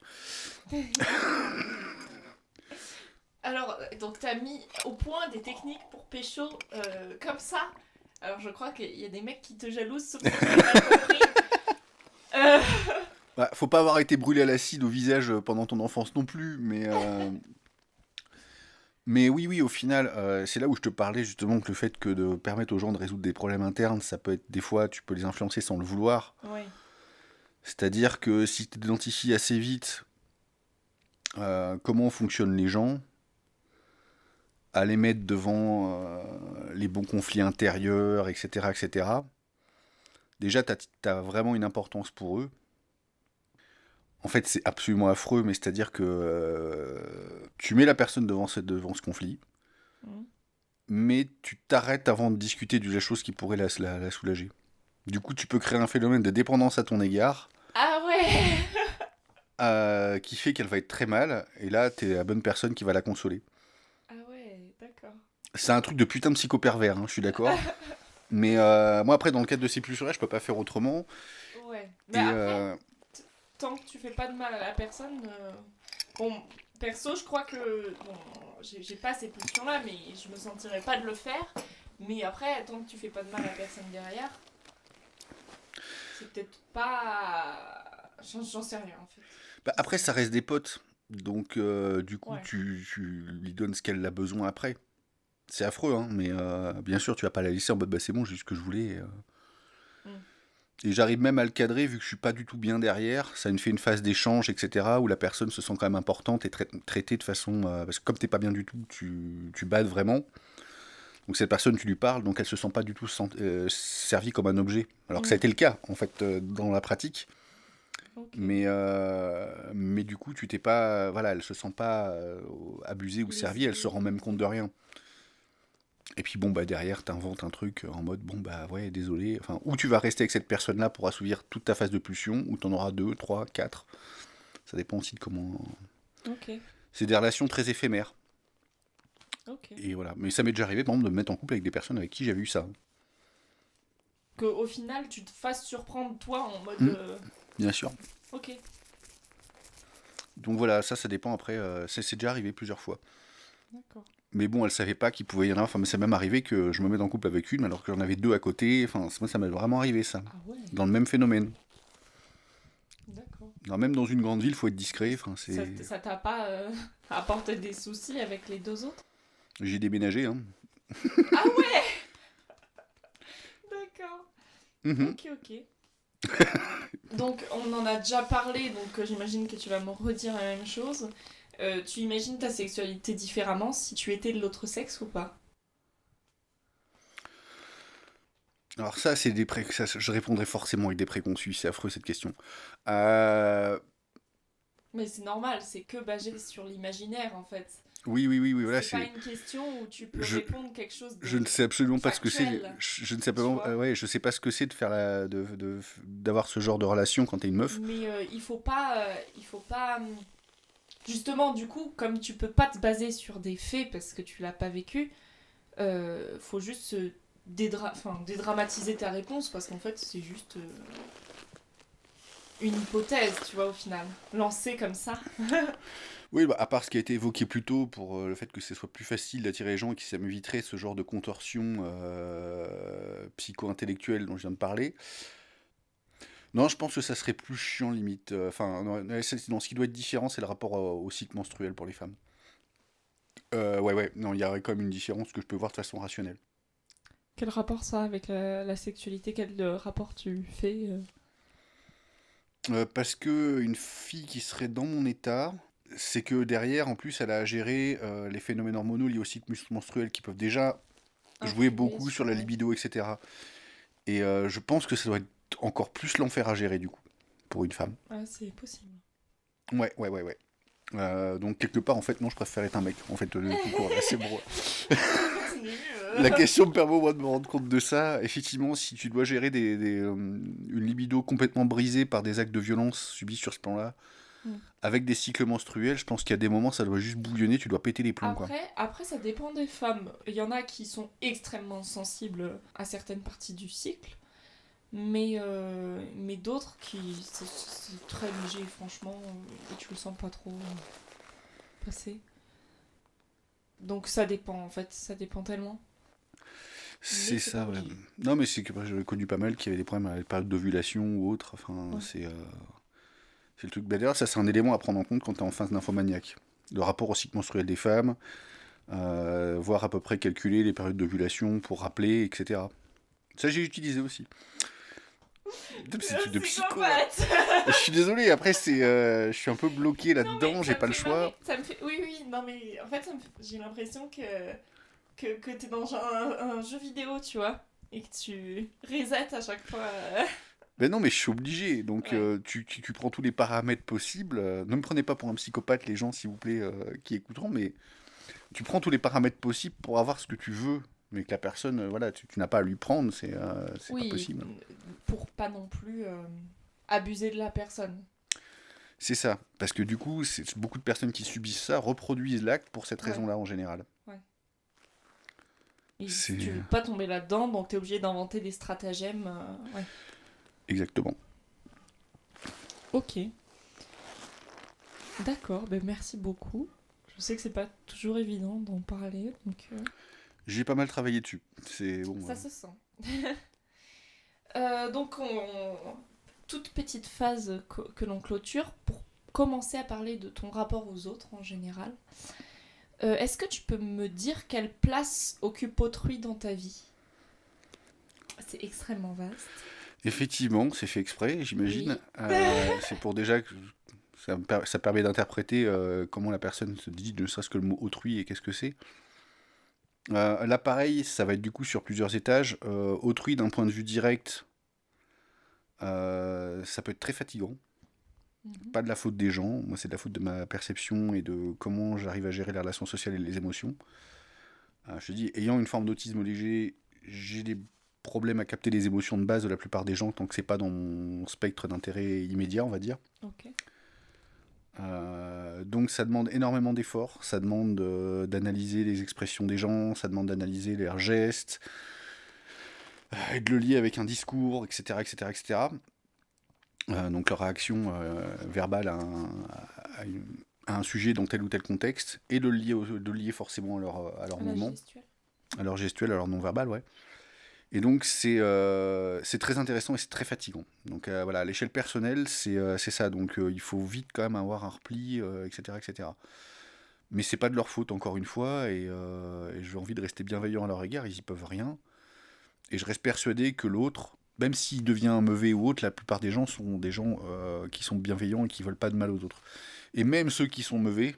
Alors, donc t'as mis au point des techniques pour pécho comme ça. Alors je crois qu'il y a des mecs qui te jalousent, sauf si j'ai mal compris. Euh, Bah, faut pas avoir été brûlé à l'acide au visage pendant ton enfance non plus, mais oui, oui, au final, c'est là où je te parlais justement que le fait que de permettre aux gens de résoudre des problèmes internes, ça peut être des fois, tu peux les influencer sans le vouloir. ouais. C'est-à-dire que si tu identifies assez vite comment fonctionnent les gens, à les mettre devant les bons conflits intérieurs, etc., etc., déjà, tu as vraiment une importance pour eux. En fait, c'est absolument affreux, mais c'est-à-dire que tu mets la personne devant ce conflit, Mm. mais tu t'arrêtes avant de discuter de la chose qui pourrait la soulager. Du coup, tu peux créer un phénomène de dépendance à ton égard Ah ouais. qui fait qu'elle va être très mal, et là, t'es la bonne personne qui va la consoler. Ah ouais, d'accord. C'est un truc de putain de psycho-pervers, hein, je suis d'accord. Mais moi, après, dans le cadre de ces plus je peux pas faire autrement. Ouais. Mais Et après, tant que tu fais pas de mal à la personne... Bon, perso, je crois que... Bon, j'ai pas ces pulsions-là, mais je me sentirais pas de le faire. Mais après, tant que tu fais pas de mal à la personne derrière, c'est peut-être pas... J'en sais rien, en fait. bah, J'en sais après, ça rien. reste des potes. Donc, du coup, Ouais. tu lui donnes ce qu'elle a besoin après. C'est affreux, hein, mais bien sûr, tu vas pas la laisser en mode bah c'est bon, j'ai eu ce que je voulais. Mm. Et j'arrive même à le cadrer vu que je suis pas du tout bien derrière. Ça me fait une phase d'échange, etc. où la personne se sent quand même importante et traitée de façon. Parce que comme t'es pas bien du tout, tu bades vraiment. Donc cette personne, tu lui parles, donc elle se sent pas du tout servie comme un objet. Alors que ça a Mm. été le cas, en fait, dans la pratique. Ok. Mais du coup, tu t'es pas. Voilà, elle se sent pas abusée ou servie, elle se Lésée. rend même compte de rien. Et puis bon, bah derrière, t'inventes un truc en mode bon, bah ouais, désolé. Enfin, ou tu vas rester avec cette personne-là pour assouvir toute ta phase de pulsion, ou t'en auras deux, trois, quatre. Ça dépend aussi de comment. Ok. C'est des relations très éphémères. Ok. Et voilà. Mais ça m'est déjà arrivé, par exemple, de me mettre en couple avec des personnes avec qui j'avais eu ça. Que au final, tu te fasses surprendre toi en mode... Hmm, bien sûr. Ok. Donc voilà, ça dépend après. C'est déjà arrivé plusieurs fois. D'accord. Mais bon, elle savait pas qu'il pouvait y en avoir. Enfin, mais c'est même arrivé que je me mette en couple avec une alors que j'en avais deux à côté. Enfin, moi, ça m'est vraiment arrivé ça. Ah ouais. Dans le même phénomène. D'accord. Alors, même dans une grande ville, faut être discret. Enfin, Ça t'a pas apporté des soucis avec les deux autres? J'ai déménagé, hein. Ah ouais. D'accord. Mhm. Ok, ok. Donc, on en a déjà parlé, donc j'imagine que tu vas me redire la même chose. Tu imagines ta sexualité différemment si tu étais de l'autre sexe ou pas? Alors ça, je répondrai forcément avec des préconçus. C'est affreux cette question. Euh, Mais c'est normal, c'est que basé sur l'imaginaire en fait. Oui, oui, oui, oui. Voilà, C'est pas c'est. une question où tu peux Je, répondre quelque chose je ne de sais absolument pas ce que c'est. factuel, Je ne sais pas. tu vois. Ouais, je sais pas ce que c'est de faire d'avoir ce genre de relation quand t'es une meuf. Mais il faut pas. Justement, du coup, comme tu peux pas te baser sur des faits parce que tu l'as pas vécu, faut juste dédramatiser ta réponse parce qu'en fait, c'est juste. une hypothèse, tu vois, au final. Lancée comme ça. Oui, bah, à part ce qui a été évoqué plus tôt pour le fait que ce soit plus facile d'attirer les gens et que ça m'éviterait ce genre de contorsion psycho-intellectuelle dont je viens de parler. Non, je pense que ça serait plus chiant limite. Enfin, non, ce qui doit être différent, c'est le rapport au cycle menstruel pour les femmes. Ouais, non, il y aurait quand même une différence que je peux voir de façon rationnelle. Quel rapport ça avec la sexualité? Quel rapport tu fais Parce que une fille qui serait dans mon état, c'est que derrière, en plus, elle a à gérer les phénomènes hormonaux liés au cycle menstruel qui peuvent déjà jouer influer beaucoup sur sur... la libido, etc. Et je pense que ça doit être encore plus l'enfer à gérer, du coup, pour une femme. Ah, c'est possible. Ouais. Donc, quelque part, en fait, non, je préfère être un mec. En fait, tout court, là, c'est bon. Continue. La question me permet, moi, de me rendre compte de ça. Effectivement, si tu dois gérer une libido complètement brisée par des actes de violence subis sur ce plan-là, Mm. avec des cycles menstruels, je pense qu'il y a des moments, ça doit juste bouillonner, tu dois péter les plombs, quoi. Après, ça dépend des femmes. Il y en a qui sont extrêmement sensibles à certaines parties du cycle, mais d'autres qui c'est très léger, franchement, et tu le sens pas trop passer. Donc ça dépend, en fait, ça dépend tellement. C'est C'est pas ça, ouais. obligé. Non, mais c'est que moi, j'avais connu pas mal qui avaient des problèmes à la période d'ovulation ou autre. Enfin, Ouais. c'est le truc. Bah, d'ailleurs, ça, c'est un élément à prendre en compte quand t'es en phase nymphomaniaque. Le rapport au cycle menstruel des femmes, voir à peu près calculer les périodes d'ovulation pour rappeler, etc. Ça, j'ai utilisé aussi. Putain, mais c'est des trucs de psycho, là. Psychopathe. Je suis désolé, après, je suis un peu bloqué Non, mais là-dedans, ça j'ai me pas le fait choix. marrer. Ça me fait... Oui, non, mais en fait, j'ai l'impression que t'es dans genre un jeu vidéo, tu vois, et que tu resets à chaque fois. Ben non, mais je suis obligé. Donc, Ouais. tu prends tous les paramètres possibles. Ne me prenez pas pour un psychopathe, les gens, s'il vous plaît, qui écouteront, mais tu prends tous les paramètres possibles pour avoir ce que tu veux. Mais que la personne, voilà, tu n'as pas à lui prendre, c'est pas Oui, possible. pour pas non plus abuser de la personne. C'est ça. Parce que du coup, beaucoup de personnes qui subissent ça reproduisent l'acte pour cette Ouais, raison-là en général. ouais. Et C'est tu veux pas tomber là-dedans, donc t'es obligé d'inventer des stratagèmes. Ouais. exactement. Ok. D'accord, ben merci beaucoup. Je sais que c'est pas toujours évident d'en parler, donc J'ai pas mal travaillé dessus. C'est bon. ça se sent. Donc, toute petite phase que l'on clôture pour commencer à parler de ton rapport aux autres en général. Est-ce que tu peux me dire quelle place occupe autrui dans ta vie? C'est extrêmement vaste. Effectivement, c'est fait exprès, j'imagine. Oui. C'est pour déjà que ça permet d'interpréter comment la personne se dit, ne serait-ce que le mot autrui et qu'est-ce que c'est. Là, pareil, ça va être du coup sur plusieurs étages. Autrui, d'un point de vue direct, ça peut être très fatigant. Mhm. Pas de la faute des gens, moi c'est de la faute de ma perception et de comment j'arrive à gérer les relations sociales et les émotions. Je te dis, ayant une forme d'autisme léger, j'ai des problèmes à capter les émotions de base de la plupart des gens tant que c'est pas dans mon spectre d'intérêt immédiat, on va dire. Ok. Donc ça demande énormément d'efforts, ça demande d'analyser les expressions des gens, ça demande d'analyser leurs gestes, et de le lier avec un discours, etc. etc., etc. Donc leur réaction verbale à un sujet dans tel ou tel contexte, et de le lier forcément à leur À la mouvement, gestuelle. à leur gestuelle, à leur non-verbal, ouais. Et donc c'est très intéressant et c'est très fatigant. Donc voilà, à l'échelle personnelle, c'est ça. Donc il faut vite quand même avoir un repli, etc., etc. Mais c'est pas de leur faute, encore une fois, et j'ai envie de rester bienveillant à leur égard, ils y peuvent rien. Et je reste persuadé que l'autre, même s'il devient mauvais ou autre, la plupart des gens sont des gens qui sont bienveillants et qui veulent pas de mal aux autres. Et même ceux qui sont mauvais,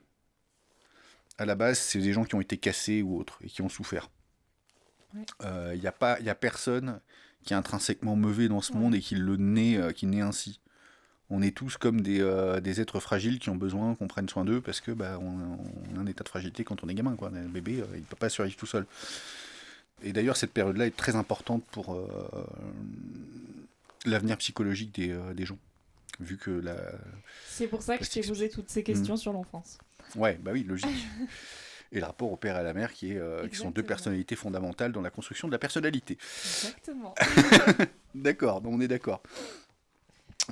à la base, c'est des gens qui ont été cassés ou autres, et qui ont souffert. Ouais. Y a personne qui est intrinsèquement mauvais dans ce Ouais. monde et qui naît ainsi. On est tous comme des êtres fragiles qui ont besoin qu'on prenne soin d'eux parce que on a un état de fragilité quand on est gamin, quoi. Un bébé, il peut pas survivre tout seul. Et d'ailleurs, cette période-là est très importante pour l'avenir psychologique des gens. Vu que C'est pour ça que je t'ai posé toutes ces Hmm. questions sur l'enfance. Ouais, bah oui, logique. Et le rapport au père et à la mère qui sont deux Exactement. personnalités fondamentales dans la construction de la personnalité. Exactement. D'accord, donc on est d'accord.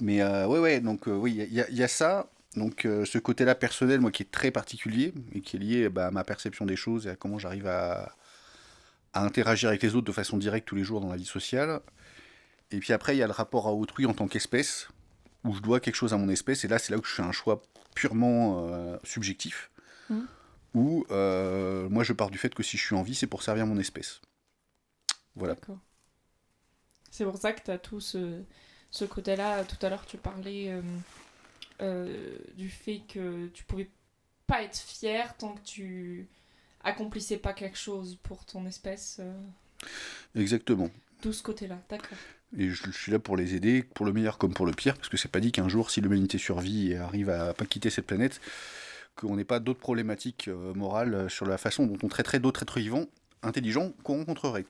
Mais ouais, donc oui, il y a ça. Donc ce côté-là personnel, moi, qui est très particulier et qui est lié à ma perception des choses et à comment j'arrive à interagir avec les autres de façon directe tous les jours dans la vie sociale. Et puis après, il y a le rapport à autrui en tant qu'espèce, où je dois quelque chose à mon espèce. Et là, c'est là où je fais un choix purement subjectif, Mm. où moi, je pars du fait que si je suis en vie, c'est pour servir mon espèce. Voilà. D'accord. C'est pour ça que tu as tout ce côté-là. Tout à l'heure, tu parlais du fait que tu pouvais pas être fier tant que tu accomplissais pas quelque chose pour ton espèce. Exactement. D'où ce côté-là, d'accord. Et je suis là pour les aider, pour le meilleur comme pour le pire, parce que c'est pas dit qu'un jour, si l'humanité survit et arrive à pas quitter cette planète, qu'on n'ait pas d'autres problématiques morales sur la façon dont on traiterait d'autres êtres vivants intelligents qu'on rencontrerait.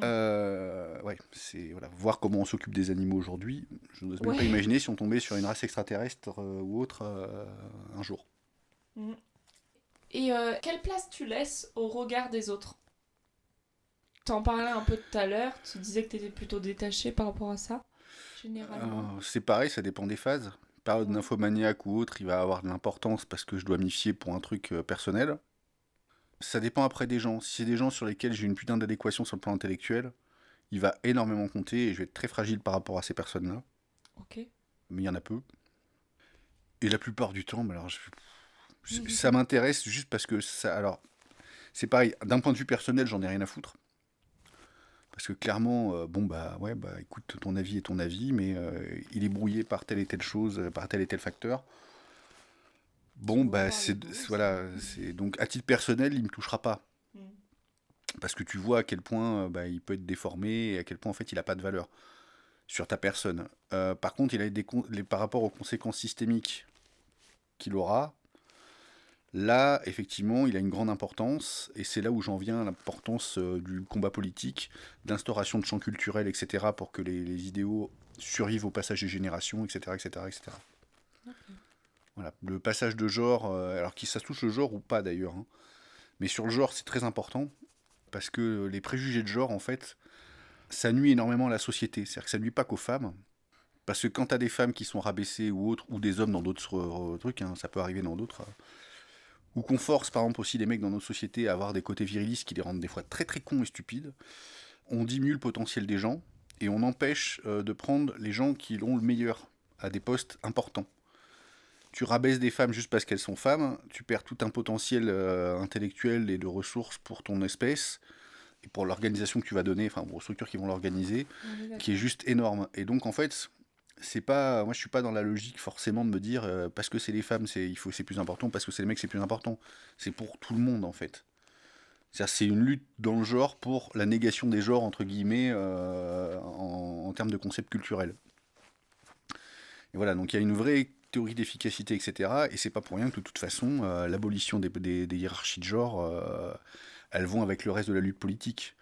Ouais, c'est voilà, voir comment on s'occupe des animaux aujourd'hui. Je n'ose même pas Ouais. imaginer si on tombait sur une race extraterrestre ou autre un jour. Mm. Et quelle place tu laisses au regard des autres? T'en parlais un peu tout à l'heure, tu disais que t'étais plutôt détaché par rapport à ça, généralement. C'est pareil, ça dépend des phases. Période Ouais. nymphomaniaque ou autre, il va avoir de l'importance parce que je dois m'y fier pour un truc personnel. Ça dépend après des gens. Si c'est des gens sur lesquels j'ai une putain d'adéquation sur le plan intellectuel, il va énormément compter et je vais être très fragile par rapport à ces personnes-là. Ok. Mais il y en a peu. Et la plupart du temps, bah alors, ça m'intéresse juste parce que ça. Alors, c'est pareil, d'un point de vue personnel, j'en ai rien à foutre. Parce que clairement, bon, bah ouais, bah écoute, ton avis est ton avis, mais il est brouillé par telle et telle chose, par tel et tel facteur. Tu Bon, vois bah voir les doses. voilà, c'est donc à titre personnel, il me touchera pas. Mm. Parce que tu vois à quel point bah, il peut être déformé et à quel point en fait il a pas de valeur sur ta personne. Par contre, il a par rapport aux conséquences systémiques qu'il aura, là, effectivement, il a une grande importance, et c'est là où j'en viens à l'importance du combat politique, d'instauration de champs culturels, etc., pour que les idéaux survivent au passage des générations, etc., etc., etc. Ok. Voilà. Le passage de genre, alors qui ça touche le genre ou pas d'ailleurs, hein, mais sur le genre, c'est très important, parce que les préjugés de genre, en fait, ça nuit énormément à la société. C'est-à-dire que ça nuit pas qu'aux femmes, parce que quand t'as des femmes qui sont rabaissées ou autres, ou des hommes dans d'autres trucs, hein, ça peut arriver dans d'autres, ou qu'on force par exemple aussi les mecs dans notre société à avoir des côtés virilistes qui les rendent des fois très très cons et stupides, on diminue le potentiel des gens et on empêche de prendre les gens qui ont le meilleur à des postes importants. Tu rabaisses des femmes juste parce qu'elles sont femmes, tu perds tout un potentiel intellectuel et de ressources pour ton espèce et pour l'organisation que tu vas donner, enfin aux structures qui vont l'organiser, On est qui est d'accord. juste énorme. Et donc en fait, c'est pas, moi je suis pas dans la logique forcément de me dire parce que c'est les femmes c'est plus important, parce que c'est les mecs c'est plus important. C'est pour tout le monde en fait. C'est une lutte dans le genre pour la négation des genres entre guillemets en termes de concept culturel. Et voilà, donc il y a une vraie théorie d'efficacité, etc. Et c'est pas pour rien que de toute façon l'abolition des hiérarchies de genre, elles vont avec le reste de la lutte politique.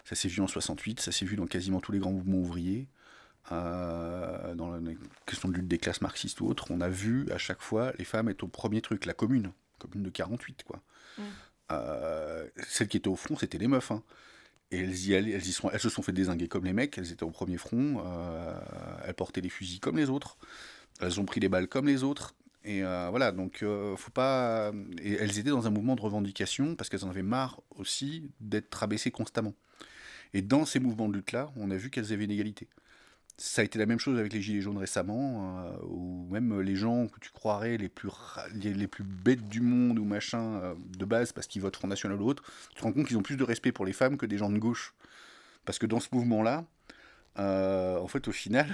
Ça s'est vu en 68, ça s'est vu dans quasiment tous les grands mouvements ouvriers. Dans la question de lutte des classes marxistes ou autres, on a vu à chaque fois les femmes être au premier truc, la commune de 48, quoi. Mm. Celles qui étaient au front, c'était les meufs, hein. Et elles y allaient, elles se sont fait dézinguer comme les mecs, elles étaient au premier front, elles portaient les fusils comme les autres, elles ont pris les balles comme les autres. Et voilà, donc faut pas. Et elles étaient dans un mouvement de revendication parce qu'elles en avaient marre aussi d'être rabaissées constamment. Et dans ces mouvements de lutte-là, on a vu qu'elles avaient une égalité. Ça a été la même chose avec les Gilets jaunes récemment, ou même les gens que tu croirais les plus bêtes du monde ou machin de base parce qu'ils votent Front National ou autre, tu te rends compte qu'ils ont plus de respect pour les femmes que des gens de gauche. Parce que dans ce mouvement-là, en fait, au final,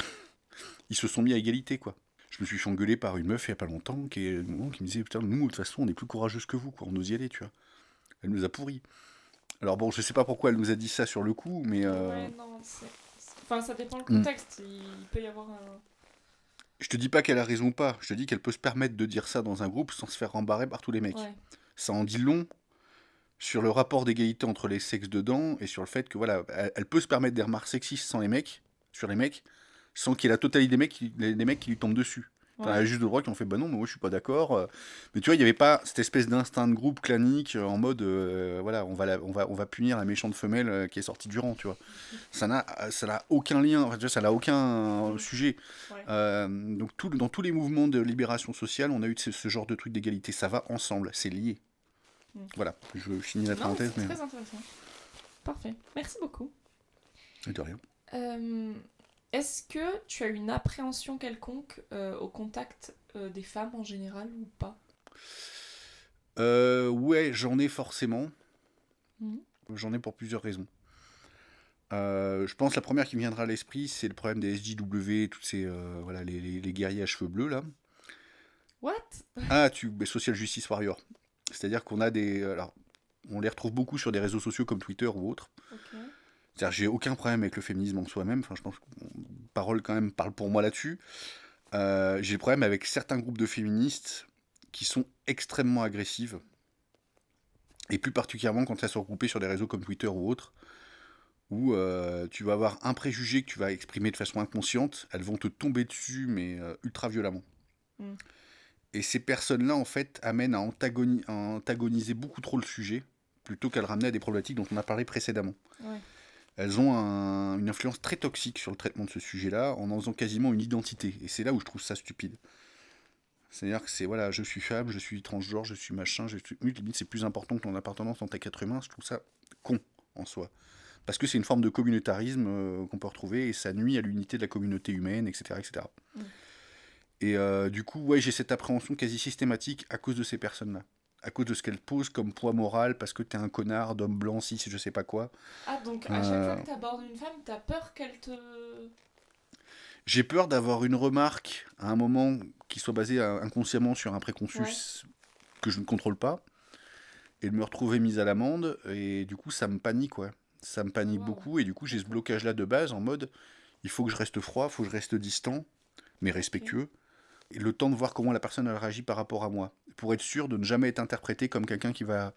ils se sont mis à égalité, quoi. Je me suis fait engueuler par une meuf il y a pas longtemps qui me disait putain, nous, de toute façon, on est plus courageux que vous, quoi. On ose y aller, tu vois. Elle nous a pourris. Alors bon, je sais pas pourquoi elle nous a dit ça sur le coup, mais Ouais, non, enfin, ça dépend le hmm. contexte. Il peut y avoir un. Je te dis pas qu'elle a raison ou pas, je te dis qu'elle peut se permettre de dire ça dans un groupe sans se faire rembarrer par tous les mecs. Ouais. Ça en dit long sur le rapport d'égalité entre les sexes dedans et sur le fait que voilà, elle peut se permettre des remarques sexistes sur les mecs, sans qu'il y ait la totalité des mecs, les mecs qui lui tombent dessus. T'en Ouais. as juste de droite qui ont fait bah non, mais moi je suis pas d'accord. Mais tu vois, il n'y avait pas cette espèce d'instinct de groupe clanique en mode voilà, on va punir la méchante femelle qui est sortie du rang, tu vois. Ça n'a aucun lien, enfin, tu vois, ça n'a aucun Mm. sujet. Ouais. Donc dans tous les mouvements de libération sociale, on a eu ce genre de truc d'égalité. Ça va ensemble, c'est lié. Mm. Voilà, je finis la Non, mais parenthèse, c'est mais très intéressant. Parfait. Merci beaucoup. de rien. Euh, Est-ce que tu as une appréhension quelconque au contact des femmes en général ou pas? Ouais, j'en ai forcément. Mhm. J'en ai pour plusieurs raisons. Je pense la première qui me viendra à l'esprit, c'est le problème des SJW, toutes ces voilà les guerriers à cheveux bleus là. What? Ah, Social Justice Warrior. C'est-à-dire qu'on a des alors on les retrouve beaucoup sur des réseaux sociaux comme Twitter ou autres. Ok. C'est-à-dire j'ai aucun problème avec le féminisme en soi-même. Enfin, je pense que parole quand même parle pour moi là-dessus. J'ai le problème avec certains groupes de féministes qui sont extrêmement agressives et plus particulièrement quand elles sont regroupées sur des réseaux comme Twitter ou autres où tu vas avoir un préjugé que tu vas exprimer de façon inconsciente, elles vont te tomber dessus, mais ultra violemment. Mm. Et ces personnes-là, en fait, amènent à antagoniser beaucoup trop le sujet, plutôt qu'à le ramener à des problématiques dont on a parlé précédemment. Ouais. Elles ont une influence très toxique sur le traitement de ce sujet-là, en faisant quasiment une identité. Et c'est là où je trouve ça stupide. C'est-à-dire que c'est, voilà, je suis femme, je suis transgenre, je suis machin, je suis... Limite, c'est plus important que ton appartenance en tant qu'être humain, je trouve ça con, en soi. Parce que c'est une forme de communautarisme qu'on peut retrouver et ça nuit à l'unité de la communauté humaine, etc. etc. Mm. Et du coup, ouais, j'ai cette appréhension quasi systématique à cause de ces personnes-là. À cause de ce qu'elles posent comme poids moral, parce que t'es un connard d'homme blanc, si je sais pas quoi. Ah, donc à chaque fois Euh, que tu abordes une femme, t'as peur qu'elle te... j'ai peur d'avoir une remarque à un moment qui soit basée inconsciemment sur un préconçu Ouais. que je ne contrôle pas, et de me retrouver mise à l'amende, et du coup, ça me panique, ouais. Ça me panique Waouh. beaucoup, et du coup, j'ai ce D'accord. blocage-là de base en mode il faut que je reste froid, il faut que je reste distant, mais Ok. respectueux, et le temps de voir comment la personne elle réagit par rapport à moi, pour être sûr de ne jamais être interprété comme quelqu'un qui va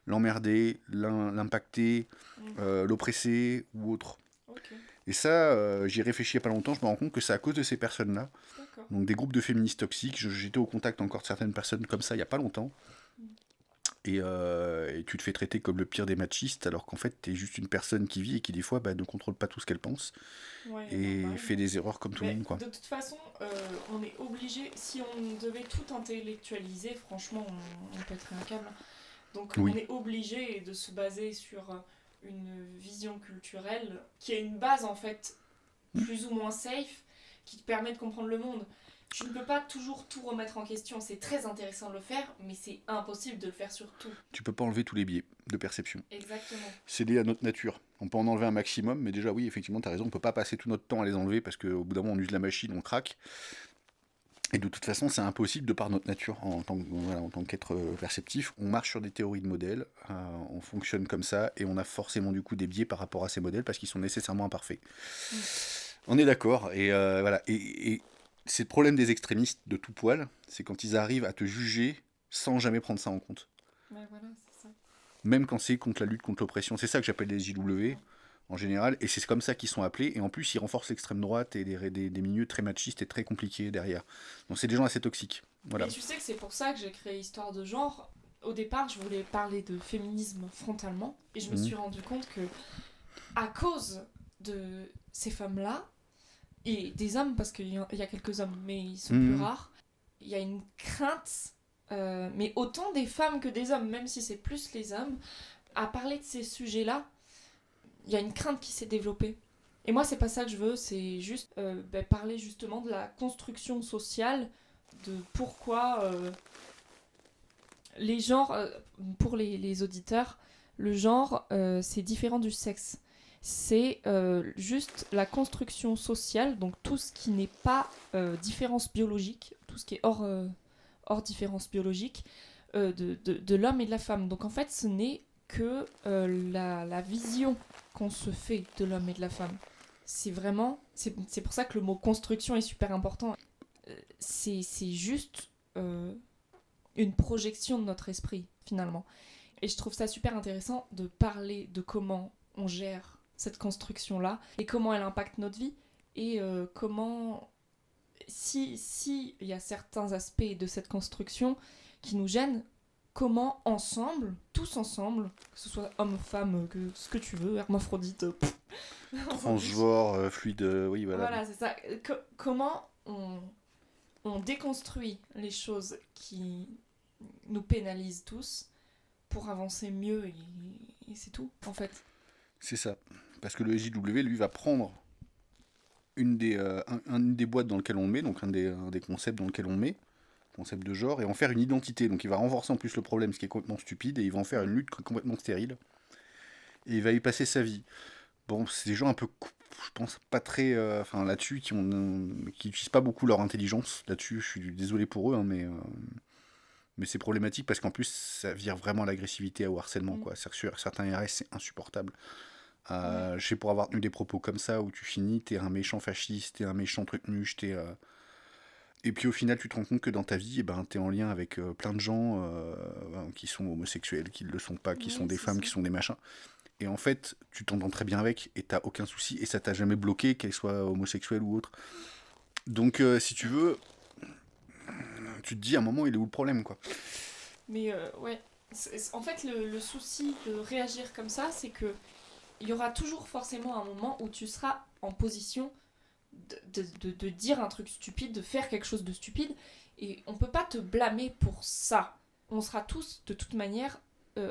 l'emmerder, l'impacter, Mm. l'oppresser ou autre. Ok. Et ça, j'y ai réfléchi il n'y a pas longtemps, je me rends compte que c'est à cause de ces personnes-là, D'accord. donc des groupes de féministes toxiques, j'étais au contact encore de certaines personnes comme ça il n'y a pas longtemps, Mm. et tu te fais traiter comme le pire des machistes, alors qu'en fait, t'es juste une personne qui vit et qui, des fois, bah, ne contrôle pas tout ce qu'elle pense Ouais, et normal. fait des erreurs comme tout le Mais monde, quoi. de toute façon, on est obligé, si on devait tout intellectualiser, franchement, on pèterait un câble. Donc on Oui. est obligé de se baser sur une vision culturelle qui a une base en fait plus ou moins safe, qui te permet de comprendre le monde. Tu ne peux pas toujours tout remettre en question, c'est très intéressant de le faire, mais c'est impossible de le faire sur tout. Tu peux pas enlever tous les biais de perception. Exactement. C'est lié à notre nature. On peut en enlever un maximum, mais déjà, oui, effectivement, t'as raison, on peut pas passer tout notre temps à les enlever parce qu'au bout d'un moment, on use la machine, on craque. Et de toute façon, c'est impossible de par notre nature voilà, en tant qu'être perceptif. On marche sur des théories de modèles, on fonctionne comme ça, et on a forcément du coup des biais par rapport à ces modèles parce qu'ils sont nécessairement imparfaits. Mm. On est d'accord, et voilà. Et c'est le problème des extrémistes de tout poil, c'est quand ils arrivent à te juger sans jamais prendre ça en compte. Ouais, voilà, c'est ça. Même quand c'est contre la lutte contre l'oppression. C'est ça que j'appelle les JW en général, et c'est comme ça qu'ils sont appelés, et en plus ils renforcent l'extrême droite et des milieux très machistes et très compliqués derrière. Donc c'est des gens assez toxiques. Voilà. Et tu sais que c'est pour ça que j'ai créé Histoire de genre. Au départ, je voulais parler de féminisme frontalement, et je me Mhm. suis rendu compte que, à cause de ces femmes-là, et des hommes, parce qu'il y a quelques hommes, mais ils sont plus Mhm. rares, il y a une crainte, mais autant des femmes que des hommes, même si c'est plus les hommes, à parler de ces sujets-là, il y a une crainte qui s'est développée. Et moi, c'est pas ça que je veux, c'est juste parler justement de la construction sociale, de pourquoi les genres, pour les auditeurs, le genre, c'est différent du sexe. C'est juste la construction sociale, donc tout ce qui n'est pas différence biologique, tout ce qui est hors différence biologique, de l'homme et de la femme. Donc en fait, ce n'est que la vision qu'on se fait de l'homme et de la femme. C'est vraiment... C'est pour ça que le mot construction est super important. C'est juste une projection de notre esprit, finalement. Et je trouve ça super intéressant de parler de comment on gère cette construction-là et comment elle impacte notre vie et comment si il y a certains aspects de cette construction qui nous gênent, comment ensemble, tous ensemble, que ce soit homme, femme, que ce que tu veux, hermaphrodite, on s'en fiche. Transgenre, fluide, oui, voilà. Voilà, c'est ça. Comment on déconstruit les choses qui nous pénalisent tous pour avancer mieux et c'est tout, en fait. C'est ça. Parce que le SJW, lui, va prendre une des boîtes dans lequel on le met, donc un des concepts dans lequel on le met, concept de genre, et en faire une identité. Donc il va renforcer en plus le problème, ce qui est complètement stupide, et il va en faire une lutte complètement stérile. Et il va y passer sa vie. Bon, c'est des gens un peu, je pense, pas très... Enfin, là-dessus, qui utilisent pas beaucoup leur intelligence. Là-dessus, je suis désolé pour eux, hein, mais c'est problématique parce qu'en plus, ça vire vraiment à l'agressivité, au harcèlement, quoi. C'est-à-dire que sur certains RS, c'est insupportable. Ouais. Je sais, pour avoir tenu des propos comme ça, où tu finis, t'es un méchant fasciste, t'es un méchant truc nuche, et puis au final, tu te rends compte que dans ta vie, eh ben, t'es en lien avec plein de gens qui sont homosexuels, qui ne le sont pas, qui sont Oui, des c'est femmes, ça. qui sont des machins. Et en fait, tu t'entends très bien avec, et t'as aucun souci, et ça t'a jamais bloqué, qu'elle soit homosexuelle ou autre. Donc, si tu veux, tu te dis à un moment, il est où le problème, quoi. Mais ouais, en fait, le souci de réagir comme ça, c'est que il y aura toujours forcément un moment où tu seras en position de dire un truc stupide, de faire quelque chose de stupide, et on peut pas te blâmer pour ça. On sera tous, de toute manière,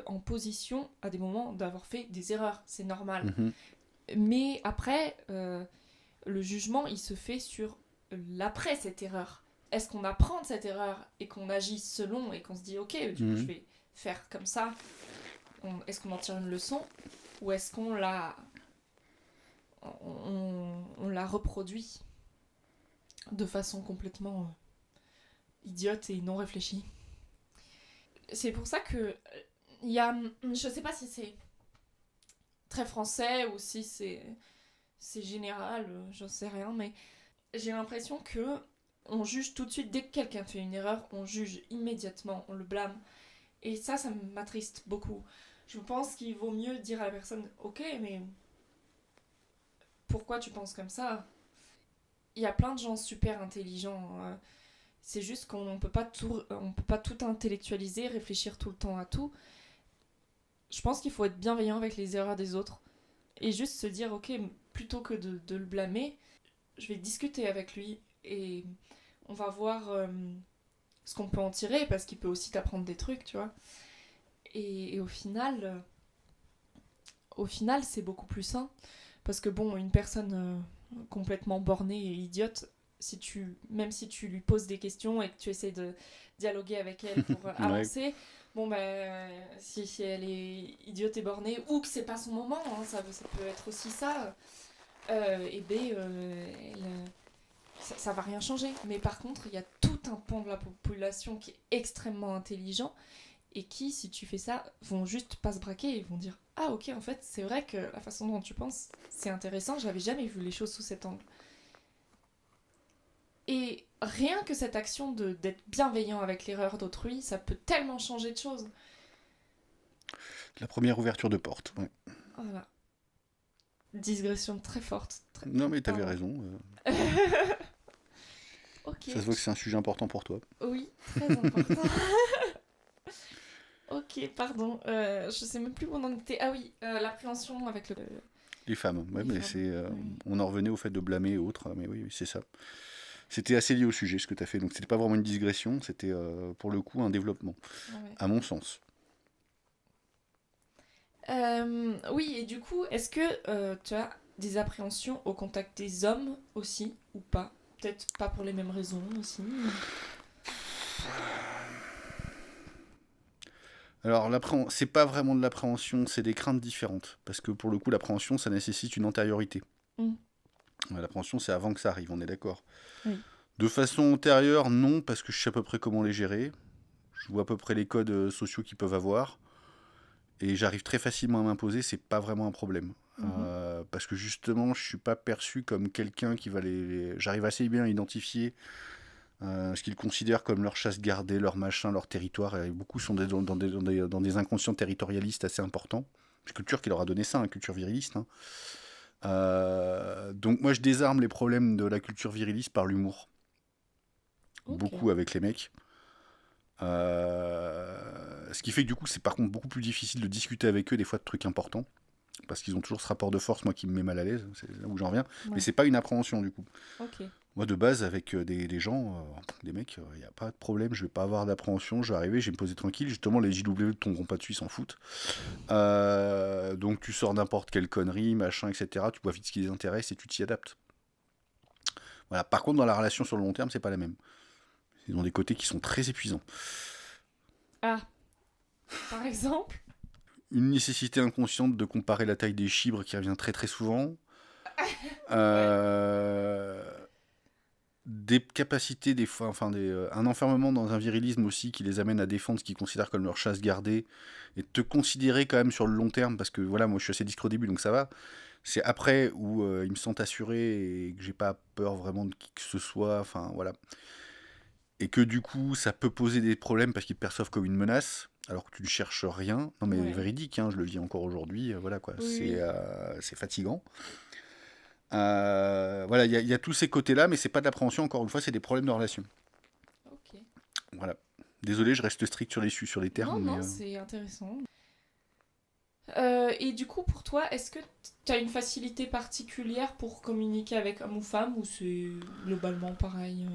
en position à des moments d'avoir fait des erreurs, c'est normal. Mhm. Mais après, le jugement, il se fait sur l'après cette erreur. Est-ce qu'on apprend de cette erreur et qu'on agit selon et qu'on se dit ok, du coup je Mhm. vais faire comme ça. Est-ce qu'on en tire une leçon ou est-ce qu'on on la reproduit de façon complètement idiote et non réfléchie. C'est pour ça que il y a, je sais pas si c'est très français ou si c'est général, j'en sais rien, mais j'ai l'impression que on juge tout de suite dès que quelqu'un fait une erreur, on juge immédiatement, on le blâme. Et ça m'attriste beaucoup. Je pense qu'il vaut mieux dire à la personne, ok, mais pourquoi tu penses comme ça? Il y a plein de gens super intelligents. C'est juste qu'on peut pas tout intellectualiser, réfléchir tout le temps à tout. Je pense qu'il faut être bienveillant avec les erreurs des autres et juste se dire, ok, plutôt que de le blâmer, je vais discuter avec lui et on va voir ce qu'on peut en tirer parce qu'il peut aussi t'apprendre des trucs, tu vois. Et au final, c'est beaucoup plus sain parce que bon, une personne complètement bornée et idiote, même si tu lui poses des questions et que tu essaies de dialoguer avec elle pour Ouais. avancer, bon ben, si elle est idiote et bornée ou que c'est pas son moment, hein, ça peut être aussi ça, et ben, ça va rien changer. Mais par contre, il y a tout un pan de la population qui est extrêmement intelligent et qui, si tu fais ça, vont juste pas se braquer et vont dire ah ok, en fait, c'est vrai que la façon dont tu penses, c'est intéressant, j'avais jamais vu les choses sous cet angle. Et rien que cette action d'être bienveillant avec l'erreur d'autrui, ça peut tellement changer de choses. La première ouverture de porte, ouais. Voilà. Digression très forte. Non, mais t'avais Pardon. raison. Ok. Ça se voit que c'est un sujet important pour toi. Oui, très important. Ok, pardon. Je sais même plus où on en était. Ah oui, l'appréhension avec Les femmes, ouais, les mais femmes. Ouais. on en revenait au fait de blâmer et autres, mais oui, oui, c'est ça. C'était assez lié au sujet ce que tu as fait, donc c'était pas vraiment une digression, c'était pour le coup un développement, Ouais. à mon sens. Oui, et du coup, est-ce que tu as des appréhensions au contact des hommes aussi, ou pas? Peut-être pas pour les mêmes raisons aussi. Alors, c'est pas vraiment de l'appréhension, c'est des craintes différentes, parce que pour le coup, l'appréhension, ça nécessite une antériorité. Mm. L'appréhension, c'est avant que ça arrive, on est d'accord. Oui. De façon antérieure, non, parce que je sais à peu près comment les gérer, je vois à peu près les codes sociaux qu'ils peuvent avoir, et j'arrive très facilement à m'imposer, c'est pas vraiment un problème. Mhm. Parce que justement, je suis pas perçu comme quelqu'un qui va J'arrive assez bien à identifier ce qu'ils considèrent comme leur chasse gardée, leur machin, leur territoire, et beaucoup sont dans des inconscients territorialistes assez importants. C'est culture qui leur a donné ça, une culture viriliste. Hein. Donc moi, je désarme les problèmes de la culture viriliste par l'humour. Ok. beaucoup avec les mecs. Ce qui fait que du coup, c'est par contre beaucoup plus difficile de discuter avec eux des fois de trucs importants. Parce qu'ils ont toujours ce rapport de force, moi, qui me met mal à l'aise. C'est là où j'en reviens. Mais Ouais. c'est pas une appréhension, du coup. Ok. Moi, de base, avec des gens, des mecs, il n'y a pas de problème. Je vais pas avoir d'appréhension. Je vais arriver, je vais me poser tranquille. Justement, les JW ne tomberont pas dessus, ils s'en foutent. Donc, tu sors n'importe quelle connerie, machin, etc. Tu vois vite ce qui les intéresse et tu t'y adaptes. Voilà. Par contre, dans la relation sur le long terme, c'est pas la même. Ils ont des côtés qui sont très épuisants. Ah, par exemple. Une nécessité inconsciente de comparer la taille des chibres qui revient très très souvent. Ouais. Euh, des capacités, des fois, un enfermement dans un virilisme aussi qui les amène à défendre ce qu'ils considèrent comme leur chasse gardée et te considérer quand même sur le long terme parce que voilà, moi je suis assez discret au début donc ça va. C'est après où ils me sentent assuré et que j'ai pas peur vraiment de qui que ce soit, enfin voilà. Et que du coup ça peut poser des problèmes parce qu'ils te perçoivent comme une menace alors que tu ne cherches rien. Non mais Ouais. véridique, hein, je le vis encore aujourd'hui, voilà quoi, Oui, oui. c'est fatigant. Voilà, il y a tous ces côtés-là, mais c'est pas de l'appréhension, encore une fois, c'est des problèmes de relation. Ok. Voilà. Désolé, je reste strict sur les termes, Non, mais non, c'est intéressant. Et du coup, pour toi, est-ce que tu as une facilité particulière pour communiquer avec homme ou femme ou c'est globalement pareil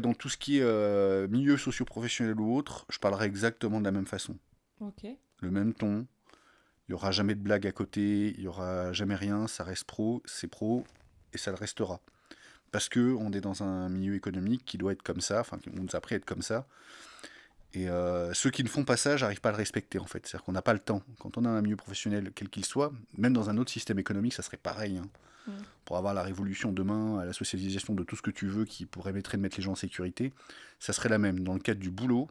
dans tout ce qui est milieu socio-professionnel ou autre, je parlerai exactement de la même façon. Ok. Le même ton, il y aura jamais de blague à côté, il y aura jamais rien, ça reste pro, et ça le restera. Parce que on est dans un milieu économique qui doit être comme ça, enfin, on nous a appris à être comme ça. Et ceux qui ne font pas ça, j'arrive pas à le respecter en fait. C'est-à-dire qu'on n'a pas le temps. Quand on a un milieu professionnel, quel qu'il soit, même dans un autre système économique, ça serait pareil. Hein. Mm. Pour avoir la révolution demain, à la socialisation de tout ce que tu veux qui permettrait de mettre les gens en sécurité, ça serait la même. Dans le cadre du boulot,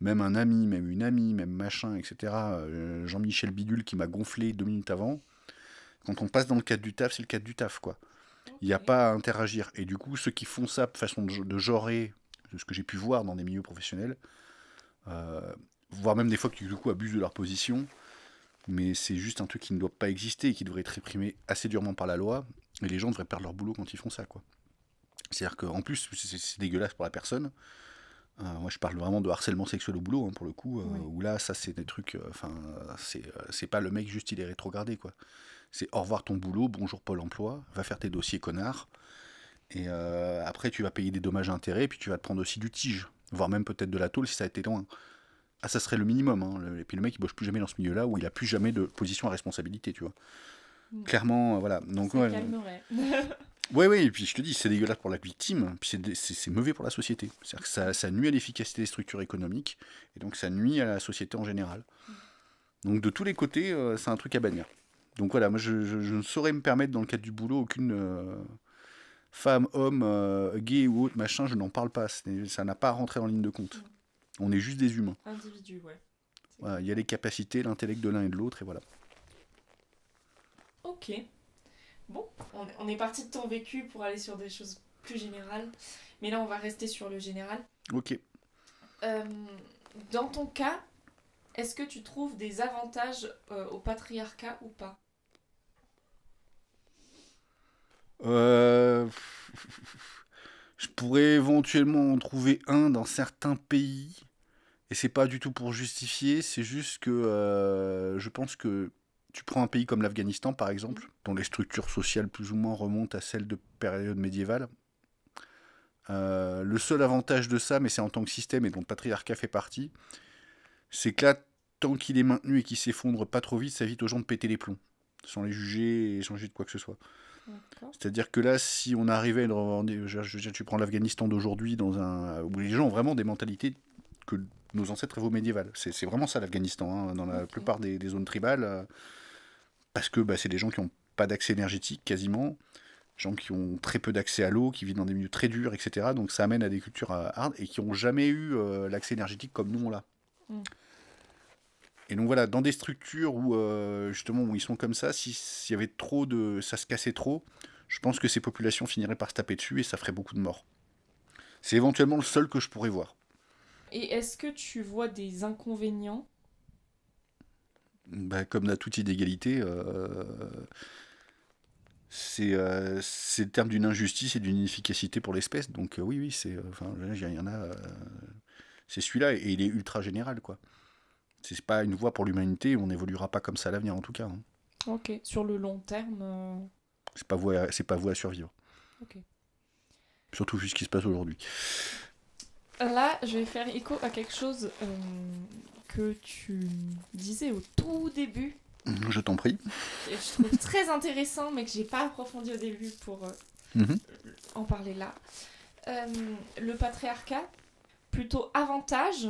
même un ami, même une amie, même machin, etc. Jean-Michel Bidule qui m'a gonflé 2 minutes avant. Quand on passe dans le cadre du taf, c'est le cadre du taf, quoi. Il n'y a Ok. pas à interagir. Et du coup, ceux qui font ça de façon de genrer, de ce que j'ai pu voir dans des milieux professionnels, euh, voire même des fois qui du coup abusent de leur position, mais c'est juste un truc qui ne doit pas exister et qui devrait être réprimé assez durement par la loi, et les gens devraient perdre leur boulot quand ils font ça, quoi. C'est-à-dire qu'en plus, c'est dégueulasse pour la personne. Moi, je parle vraiment de harcèlement sexuel au boulot, hein, pour le coup, Oui. où là, ça, c'est des trucs. C'est pas le mec juste il est rétrogradé, quoi. C'est au revoir ton boulot, bonjour Pôle emploi, va faire tes dossiers, connard. Et après, tu vas payer des dommages à intérêts, et puis tu vas te prendre aussi du tige, voire même peut-être de la tôle si ça a été loin. Ah, ça serait le minimum. Hein. Et puis le mec, il bosse plus jamais dans ce milieu-là où il a plus jamais de position à responsabilité, tu vois. Mm. Clairement, voilà. Donc, Ça ouais, calmerait. ouais, et puis je te dis, c'est dégueulasse pour la victime, puis c'est mauvais pour la société. C'est-à-dire que ça nuit à l'efficacité des structures économiques, et donc ça nuit à la société en général. Donc de tous les côtés, c'est un truc à bannir. Donc voilà, moi je ne saurais me permettre dans le cadre du boulot aucune femme, homme, gay ou autre machin, je n'en parle pas. Ça n'a pas à rentrer en ligne de compte. Mm. On est juste des humains. Individu, ouais. C'est Voilà, clair. il y a les capacités, l'intellect de l'un et de l'autre, et voilà. Ok. Bon, on est parti de ton vécu pour aller sur des choses plus générales. Mais là, on va rester sur le général. Ok. Euh, Dans ton cas, est-ce que tu trouves des avantages au patriarcat ou pas? Euh, Je pourrais éventuellement en trouver un dans certains pays. Et c'est pas du tout pour justifier, c'est juste que je pense que tu prends un pays comme l'Afghanistan par Mm. exemple, dont les structures sociales plus ou moins remontent à celles de période médiévale. Le seul avantage de ça, mais c'est en tant que système et dont le patriarcat fait partie, c'est que là, tant qu'il est maintenu et qu'il s'effondre pas trop vite, ça évite aux gens de péter les plombs, sans les juger et changer de quoi que ce soit. D'accord. C'est-à-dire que là, si on arrivait à une je veux dire, tu prends l'Afghanistan d'aujourd'hui, où les gens ont vraiment des mentalités que nos ancêtres évoquent médiévales. C'est vraiment ça l'Afghanistan, hein, dans la Ok. plupart des zones tribales, parce que bah, c'est des gens qui n'ont pas d'accès énergétique quasiment, gens qui ont très peu d'accès à l'eau, qui vivent dans des milieux très durs, etc. Donc ça amène à des cultures hard et qui n'ont jamais eu l'accès énergétique comme nous on l'a. Mm. Et donc voilà, dans des structures où justement où ils sont comme ça, s'il y avait trop de, ça se cassait trop, je pense que ces populations finiraient par se taper dessus et ça ferait beaucoup de morts. C'est éventuellement le seul que je pourrais voir. Et est-ce que tu vois des inconvénients? Bah, comme dans toute inégalité, c'est le terme d'une injustice et d'une inefficacité pour l'espèce. Donc oui, enfin, là, il y en a. C'est celui-là et il est ultra général, quoi. C'est pas une voie pour l'humanité. On n'évoluera pas comme ça à l'avenir, en tout cas, hein. Ok. Sur le long terme. C'est pas voué à survivre. Ok. Surtout vu ce qui se passe aujourd'hui. Là, je vais faire écho à quelque chose que tu disais au tout début. Je t'en prie. Et je trouve très intéressant, mais que j'ai pas approfondi au début pour Mhm. en parler là. Le patriarcat, plutôt avantage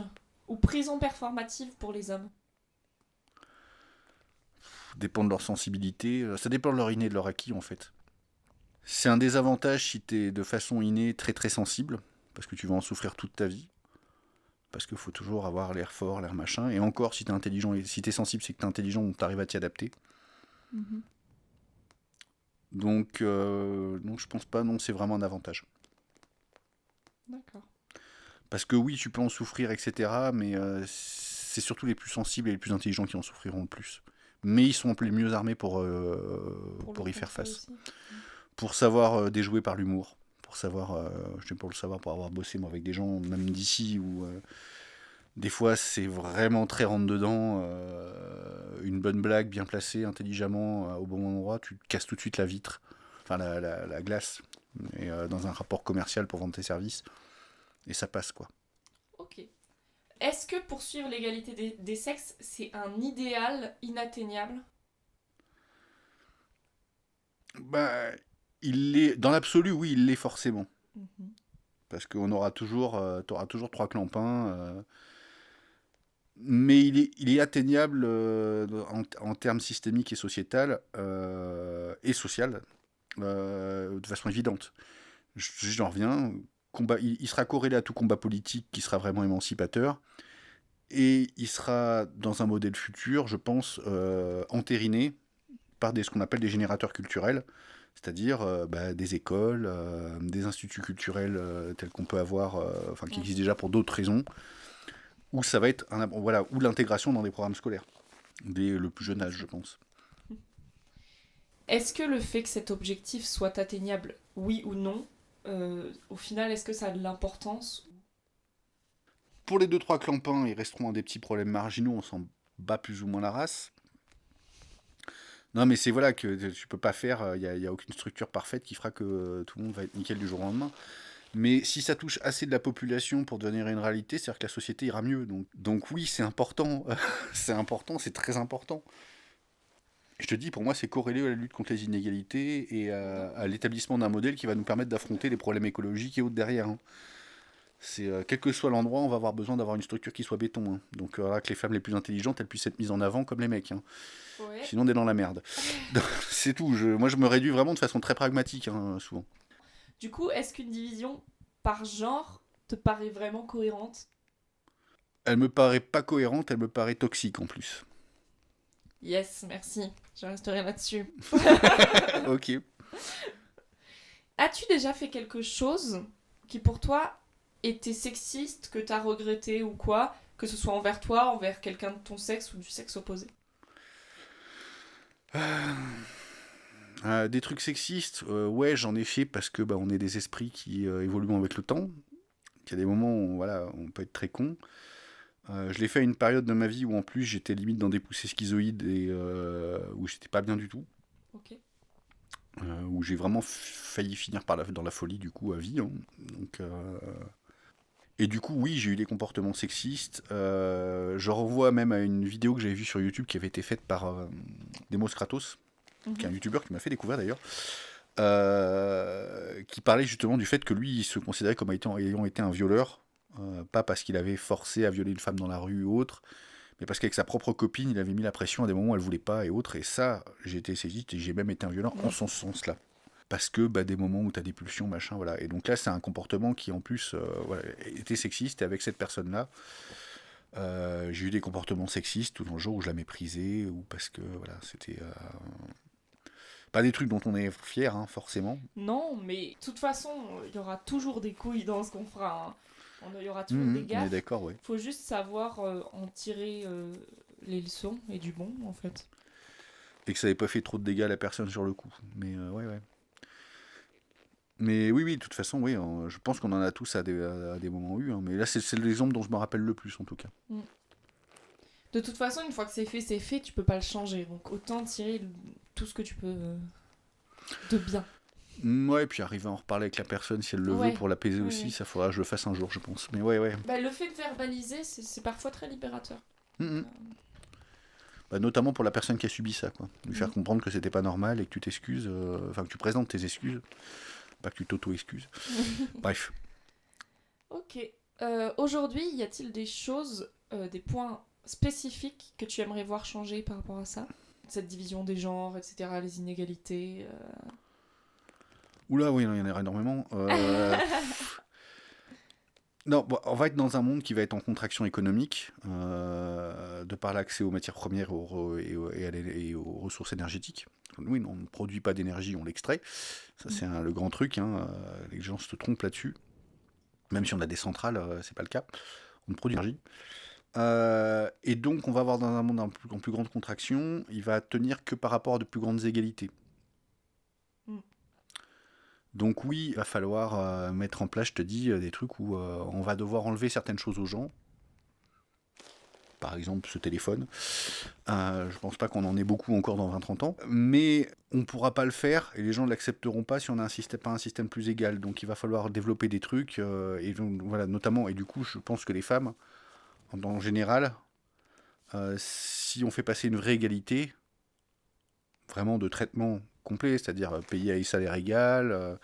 ou prison performative pour les hommes? Dépend de leur sensibilité. Ça dépend de leur inné et de leur acquis, en fait. C'est un désavantage si t'es de façon innée très très sensible, parce que tu vas en souffrir toute ta vie. Parce qu'il faut toujours avoir l'air fort, l'air machin. Et encore, si t'es intelligent et si t'es sensible, c'est que t'es intelligent, donc t'arrives à t'y adapter. Mhm. Donc je pense pas, non, c'est vraiment un avantage. D'accord. Parce que oui, tu peux en souffrir, etc. Mais c'est surtout les plus sensibles et les plus intelligents qui en souffriront le plus. Mais ils sont les mieux armés pour y faire face. Aussi. Pour savoir déjouer par l'humour. Pour savoir, je sais pour le savoir, pour avoir bossé moi avec des gens, même d'ici, où des fois c'est vraiment très rentre-dedans. Une bonne blague bien placée, intelligemment, au bon endroit, tu te casses tout de suite la vitre, enfin la glace, et, dans un rapport commercial pour vendre tes services. Et ça passe, quoi. Ok. Est-ce que poursuivre l'égalité des sexes, c'est un idéal inatteignable? Bah, il l'est, dans l'absolu, oui, il l'est forcément. Mhm. Parce qu'on aura toujours, t'auras toujours trois clampins. Mais il est atteignable en termes systémiques et sociétal et social de façon évidente. J'en reviens. Il sera corrélé à tout combat politique qui sera vraiment émancipateur. Et il sera dans un modèle futur, je pense, entériné par ce qu'on appelle des générateurs culturels, c'est-à-dire des écoles, des instituts culturels tels qu'on peut avoir, enfin qui existent déjà pour d'autres raisons, où ça va être voilà, ou l'intégration dans des programmes scolaires, dès le plus jeune âge, je pense. Est-ce que le fait que cet objectif soit atteignable, oui ou non, au final, est-ce que ça a de l'importance? Pour les 2-3 clampins, ils resteront dans des petits problèmes marginaux, on s'en bat plus ou moins la race. Non, mais c'est voilà que tu peux pas faire, il y a aucune structure parfaite qui fera que tout le monde va être nickel du jour au lendemain. Mais si ça touche assez de la population pour devenir une réalité, c'est-à-dire que la société ira mieux. Donc oui, c'est important. C'est important, c'est très important. Je te dis, pour moi, c'est corrélé à la lutte contre les inégalités et à l'établissement d'un modèle qui va nous permettre d'affronter les problèmes écologiques et autres derrière, hein. Quel que soit l'endroit, on va avoir besoin d'avoir une structure qui soit béton, hein. Donc que les femmes les plus intelligentes, elles puissent être mises en avant comme les mecs, hein. Ouais. Sinon, on est dans la merde. C'est tout. Moi, je me réduis vraiment de façon très pragmatique, hein, souvent. Du coup, est-ce qu'une division par genre te paraît vraiment cohérente? Elle me paraît pas cohérente, elle me paraît toxique en plus. Yes, merci. Je resterai là-dessus. Ok. As-tu déjà fait quelque chose qui pour toi était sexiste, que t'as regretté ou quoi, que ce soit envers toi, envers quelqu'un de ton sexe ou du sexe opposé? Des trucs sexistes, ouais, j'en ai fait parce que on est des esprits qui évoluent avec le temps. Il y a des moments où voilà, on peut être très con. Je l'ai fait à une période de ma vie où en plus j'étais limite dans des poussées schizoïdes et où j'étais pas bien du tout. Ok. Où j'ai vraiment failli finir dans la folie du coup à vie, hein. Donc, et du coup, oui, j'ai eu des comportements sexistes. Je renvoie même à une vidéo que j'avais vue sur YouTube qui avait été faite par Demos Kratos, qui est un youtubeur qui m'a fait découvrir d'ailleurs, qui parlait justement du fait que lui, il se considérait comme ayant été un violeur, pas parce qu'il avait forcé à violer une femme dans la rue ou autre, mais parce qu'avec sa propre copine, il avait mis la pression à des moments où elle voulait pas et autres, et ça, j'ai été sexiste et j'ai même été un violeur en ce sens-là. Parce que des moments où tu as des pulsions, machin, voilà. Et donc là, c'est un comportement qui, en plus, voilà, était sexiste. Et avec cette personne-là, j'ai eu des comportements sexistes tout dans le jour où je la méprisais, ou parce que, voilà, c'était pas des trucs dont on est fier, hein, forcément. Non, mais de toute façon, il y aura toujours des couilles dans ce qu'on fera, hein. Il y aura toujours des On est gaffes. d'accord, ouais. Faut juste savoir en tirer les leçons et du bon, en fait. Et que ça n'avait pas fait trop de dégâts à la personne sur le coup. Mais ouais. Mais oui, de toute façon, oui, je pense qu'on en a tous à des moments eu. Hein. Mais là, c'est l'exemple dont je me rappelle le plus, en tout cas. De toute façon, une fois que c'est fait, tu peux pas le changer. Donc autant tirer tout ce que tu peux de bien. Ouais, puis arriver à en reparler avec la personne si elle le veut pour l'apaiser aussi, oui. Ça faudra que je le fasse un jour, je pense. Mais ouais. Bah, le fait de verbaliser, c'est parfois très libérateur. Bah, notamment pour la personne qui a subi ça, quoi. Lui faire comprendre que c'était pas normal et que tu t'excuses, que tu présentes tes excuses, pas que tu t'auto-excuses. Bref. Ok. Aujourd'hui, y a-t-il des choses, des points spécifiques que tu aimerais voir changer par rapport à ça ? Cette division des genres, etc., les inégalités. Oula, oui, il y en a énormément. Non, bon, on va être dans un monde qui va être en contraction économique, de par l'accès aux matières premières et aux ressources énergétiques. Oui, on ne produit pas d'énergie, on l'extrait. Ça, c'est le grand truc. Hein. Les gens se trompent là-dessus. Même si on a des centrales, c'est pas le cas. On ne produit d'énergie. Et donc, on va avoir dans un monde en plus grande contraction, il va tenir que par rapport à de plus grandes égalités. Donc oui, il va falloir mettre en place, je te dis, des trucs où on va devoir enlever certaines choses aux gens. Par exemple, ce téléphone. Je pense pas qu'on en ait beaucoup encore dans 20-30 ans. Mais on pourra pas le faire et les gens ne l'accepteront pas si on a pas un système plus égal. Donc il va falloir développer des trucs. Et donc, voilà, notamment, et du coup, je pense que les femmes, en général, si on fait passer une vraie égalité, vraiment de traitement complet, c'est-à-dire payer à salaire égal,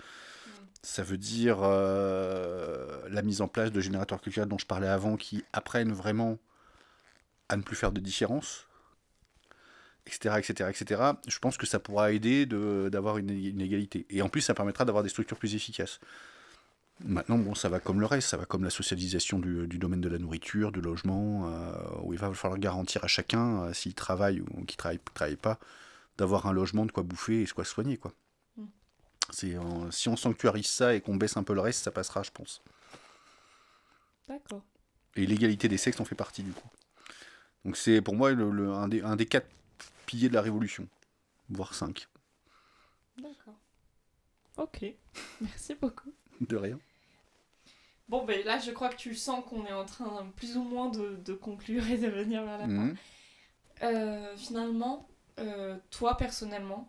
ça veut dire la mise en place de générateurs culturels dont je parlais avant qui apprennent vraiment à ne plus faire de différence, etc. Je pense que ça pourra aider d'avoir une égalité. Et en plus, ça permettra d'avoir des structures plus efficaces. Maintenant, bon, ça va comme le reste, ça va comme la socialisation du domaine de la nourriture, du logement, où il va falloir garantir à chacun, s'il travaille ou qu'il travaille pas, d'avoir un logement, de quoi bouffer et de quoi se soigner, quoi. Si on sanctuarise ça et qu'on baisse un peu le reste, ça passera, je pense. D'accord. Et l'égalité des sexes en fait partie, du coup. Donc c'est pour moi un des 4 piliers de la révolution, voire 5. D'accord. Ok, merci beaucoup. De rien. Bon, ben là, je crois que tu sens qu'on est en train plus ou moins de conclure et de venir vers la fin. Finalement, toi, personnellement,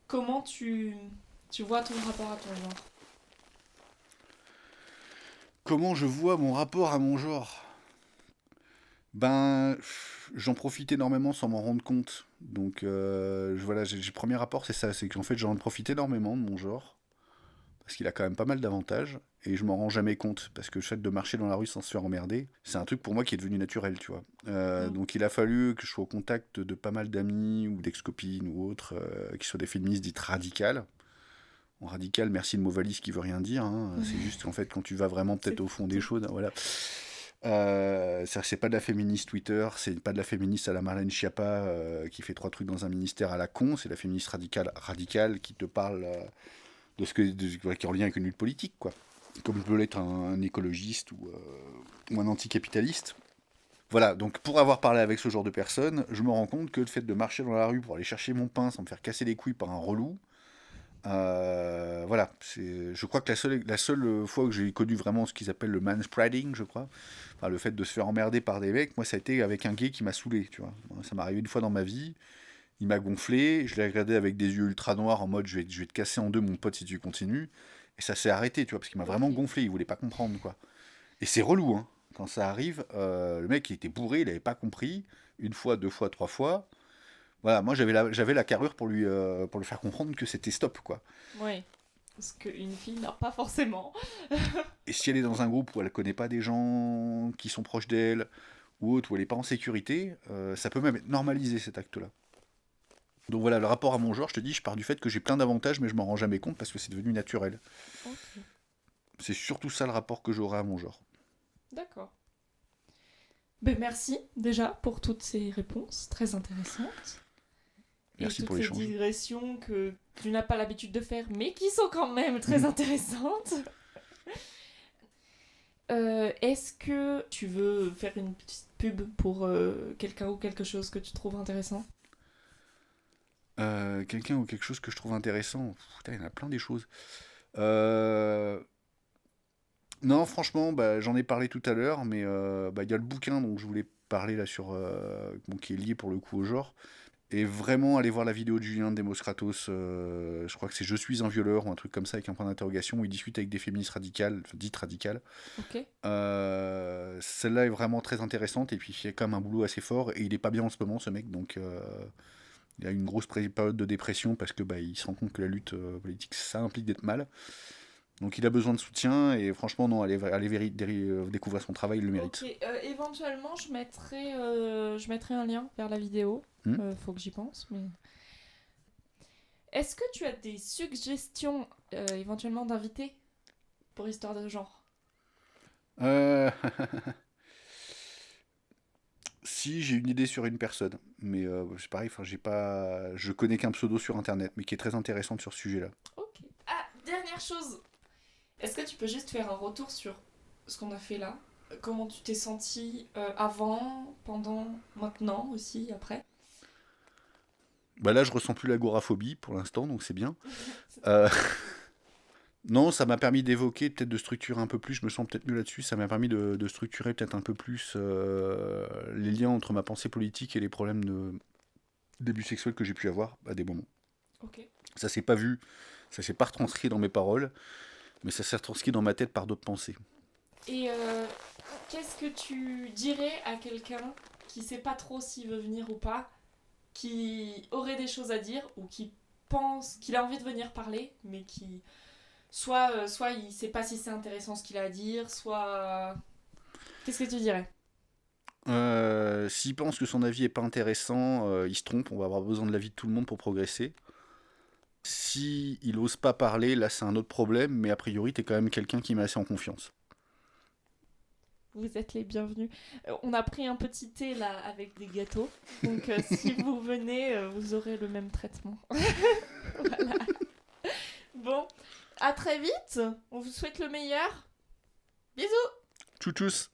comment tu vois ton rapport à ton genre ? Comment je vois mon rapport à mon genre ? Ben, j'en profite énormément sans m'en rendre compte. Donc, voilà, le premier rapport, c'est ça, c'est qu'en fait, j'en profite énormément de mon genre. Parce qu'il a quand même pas mal d'avantages. Et je m'en rends jamais compte. Parce que le fait de marcher dans la rue sans se faire emmerder, c'est un truc pour moi qui est devenu naturel, tu vois. Donc, il a fallu que je sois au contact de pas mal d'amis ou d'ex-copines ou autres, qui soient des féministes dites radicales. En radical, merci le mot valise qui veut rien dire. Hein. C'est juste qu'en fait, quand tu vas vraiment peut-être au fond des choses, voilà. C'est pas de la féministe Twitter, c'est pas de la féministe à la Marlène Schiappa qui fait 3 trucs dans un ministère à la con, c'est la féministe radicale qui te parle de ce qui est en lien avec une lutte politique, quoi. Comme peut l'être un écologiste ou un anticapitaliste. Voilà, donc pour avoir parlé avec ce genre de personnes, je me rends compte que le fait de marcher dans la rue pour aller chercher mon pain sans me faire casser les couilles par un relou, voilà, je crois que la seule fois que j'ai connu vraiment ce qu'ils appellent le manspreading, je crois, enfin, le fait de se faire emmerder par des mecs, moi ça a été avec un gay qui m'a saoulé, tu vois. Ça m'est arrivé une fois dans ma vie, il m'a gonflé, je l'ai regardé avec des yeux ultra noirs en mode je vais te casser en deux mon pote si tu continues, et ça s'est arrêté, tu vois, parce qu'il m'a vraiment gonflé, il voulait pas comprendre, quoi. Et c'est relou, hein, quand ça arrive, le mec il était bourré, il avait pas compris, une fois, 2 fois, 3 fois. Voilà, moi j'avais la carrure pour lui faire comprendre que c'était stop, quoi. Oui, parce qu'une fille n'a pas forcément. Et si elle est dans un groupe où elle connaît pas des gens qui sont proches d'elle, ou autre, où elle n'est pas en sécurité, ça peut même être normalisé cet acte-là. Donc voilà, le rapport à mon genre, je te dis, je pars du fait que j'ai plein d'avantages, mais je m'en rends jamais compte parce que c'est devenu naturel. Okay. C'est surtout ça le rapport que j'aurai à mon genre. D'accord. Ben merci déjà pour toutes ces réponses très intéressantes. Merci et pour toutes l'échange. ces digressions que tu n'as pas l'habitude de faire, mais qui sont quand même très intéressantes. Est-ce que tu veux faire une petite pub pour quelqu'un ou quelque chose que tu trouves intéressant ? Quelqu'un ou quelque chose que je trouve intéressant. Putain, il y en a plein des choses. Euh, Non, franchement, bah, j'en ai parlé tout à l'heure, mais bah, il y a le bouquin dont je voulais parler là bon, qui est lié pour le coup au genre. Et vraiment aller voir la vidéo de Julien Demoskratos, je crois que c'est Je suis un violeur ou un truc comme ça avec un point d'interrogation où il discute avec des féministes radicales, enfin, dites radicales. Ok. Celle-là est vraiment très intéressante et puis il fait quand même un boulot assez fort et il est pas bien en ce moment ce mec donc il a une grosse période de dépression parce que bah, il se rend compte que la lutte politique ça implique d'être mal. Donc il a besoin de soutien et franchement non, allez découvrir son travail, il le mérite. Ok, éventuellement, je mettrai un lien vers la vidéo. Hmm. Faut que j'y pense, mais... Est-ce que tu as des suggestions, éventuellement, d'invités pour Histoire de genre? Euh, Si j'ai une idée sur une personne, mais c'est pareil, enfin je connais qu'un pseudo sur internet, mais qui est très intéressante sur ce sujet-là. Ok. Ah, dernière chose. Est-ce que tu peux juste faire un retour sur ce qu'on a fait là? Comment tu t'es senti avant, pendant, maintenant aussi, après? Bah là je ressens plus l'agoraphobie pour l'instant, donc c'est bien. Euh, Non, ça m'a permis d'évoquer, peut-être de structurer un peu plus, je me sens peut-être mieux là-dessus, ça m'a permis de structurer peut-être un peu plus les liens entre ma pensée politique et les problèmes de d'abus sexuels que j'ai pu avoir à des moments. Ok. Ça s'est pas vu, ça s'est pas retranscrit dans mes paroles, mais ça s'est retranscrit dans ma tête par d'autres pensées. Et qu'est-ce que tu dirais à quelqu'un qui sait pas trop s'il veut venir ou pas, qui aurait des choses à dire ou qui pense qu'il a envie de venir parler, mais qui soit il sait pas si c'est intéressant ce qu'il a à dire, soit qu'est-ce que tu dirais? S'il pense que son avis est pas intéressant, il se trompe, on va avoir besoin de l'avis de tout le monde pour progresser. Si il ose pas parler, là c'est un autre problème, mais a priori t'es quand même quelqu'un qui met assez en confiance. Vous êtes les bienvenus. On a pris un petit thé là avec des gâteaux, donc si vous venez, vous aurez le même traitement. Voilà. Bon, à très vite. On vous souhaite le meilleur. Bisous. Tchou tchous.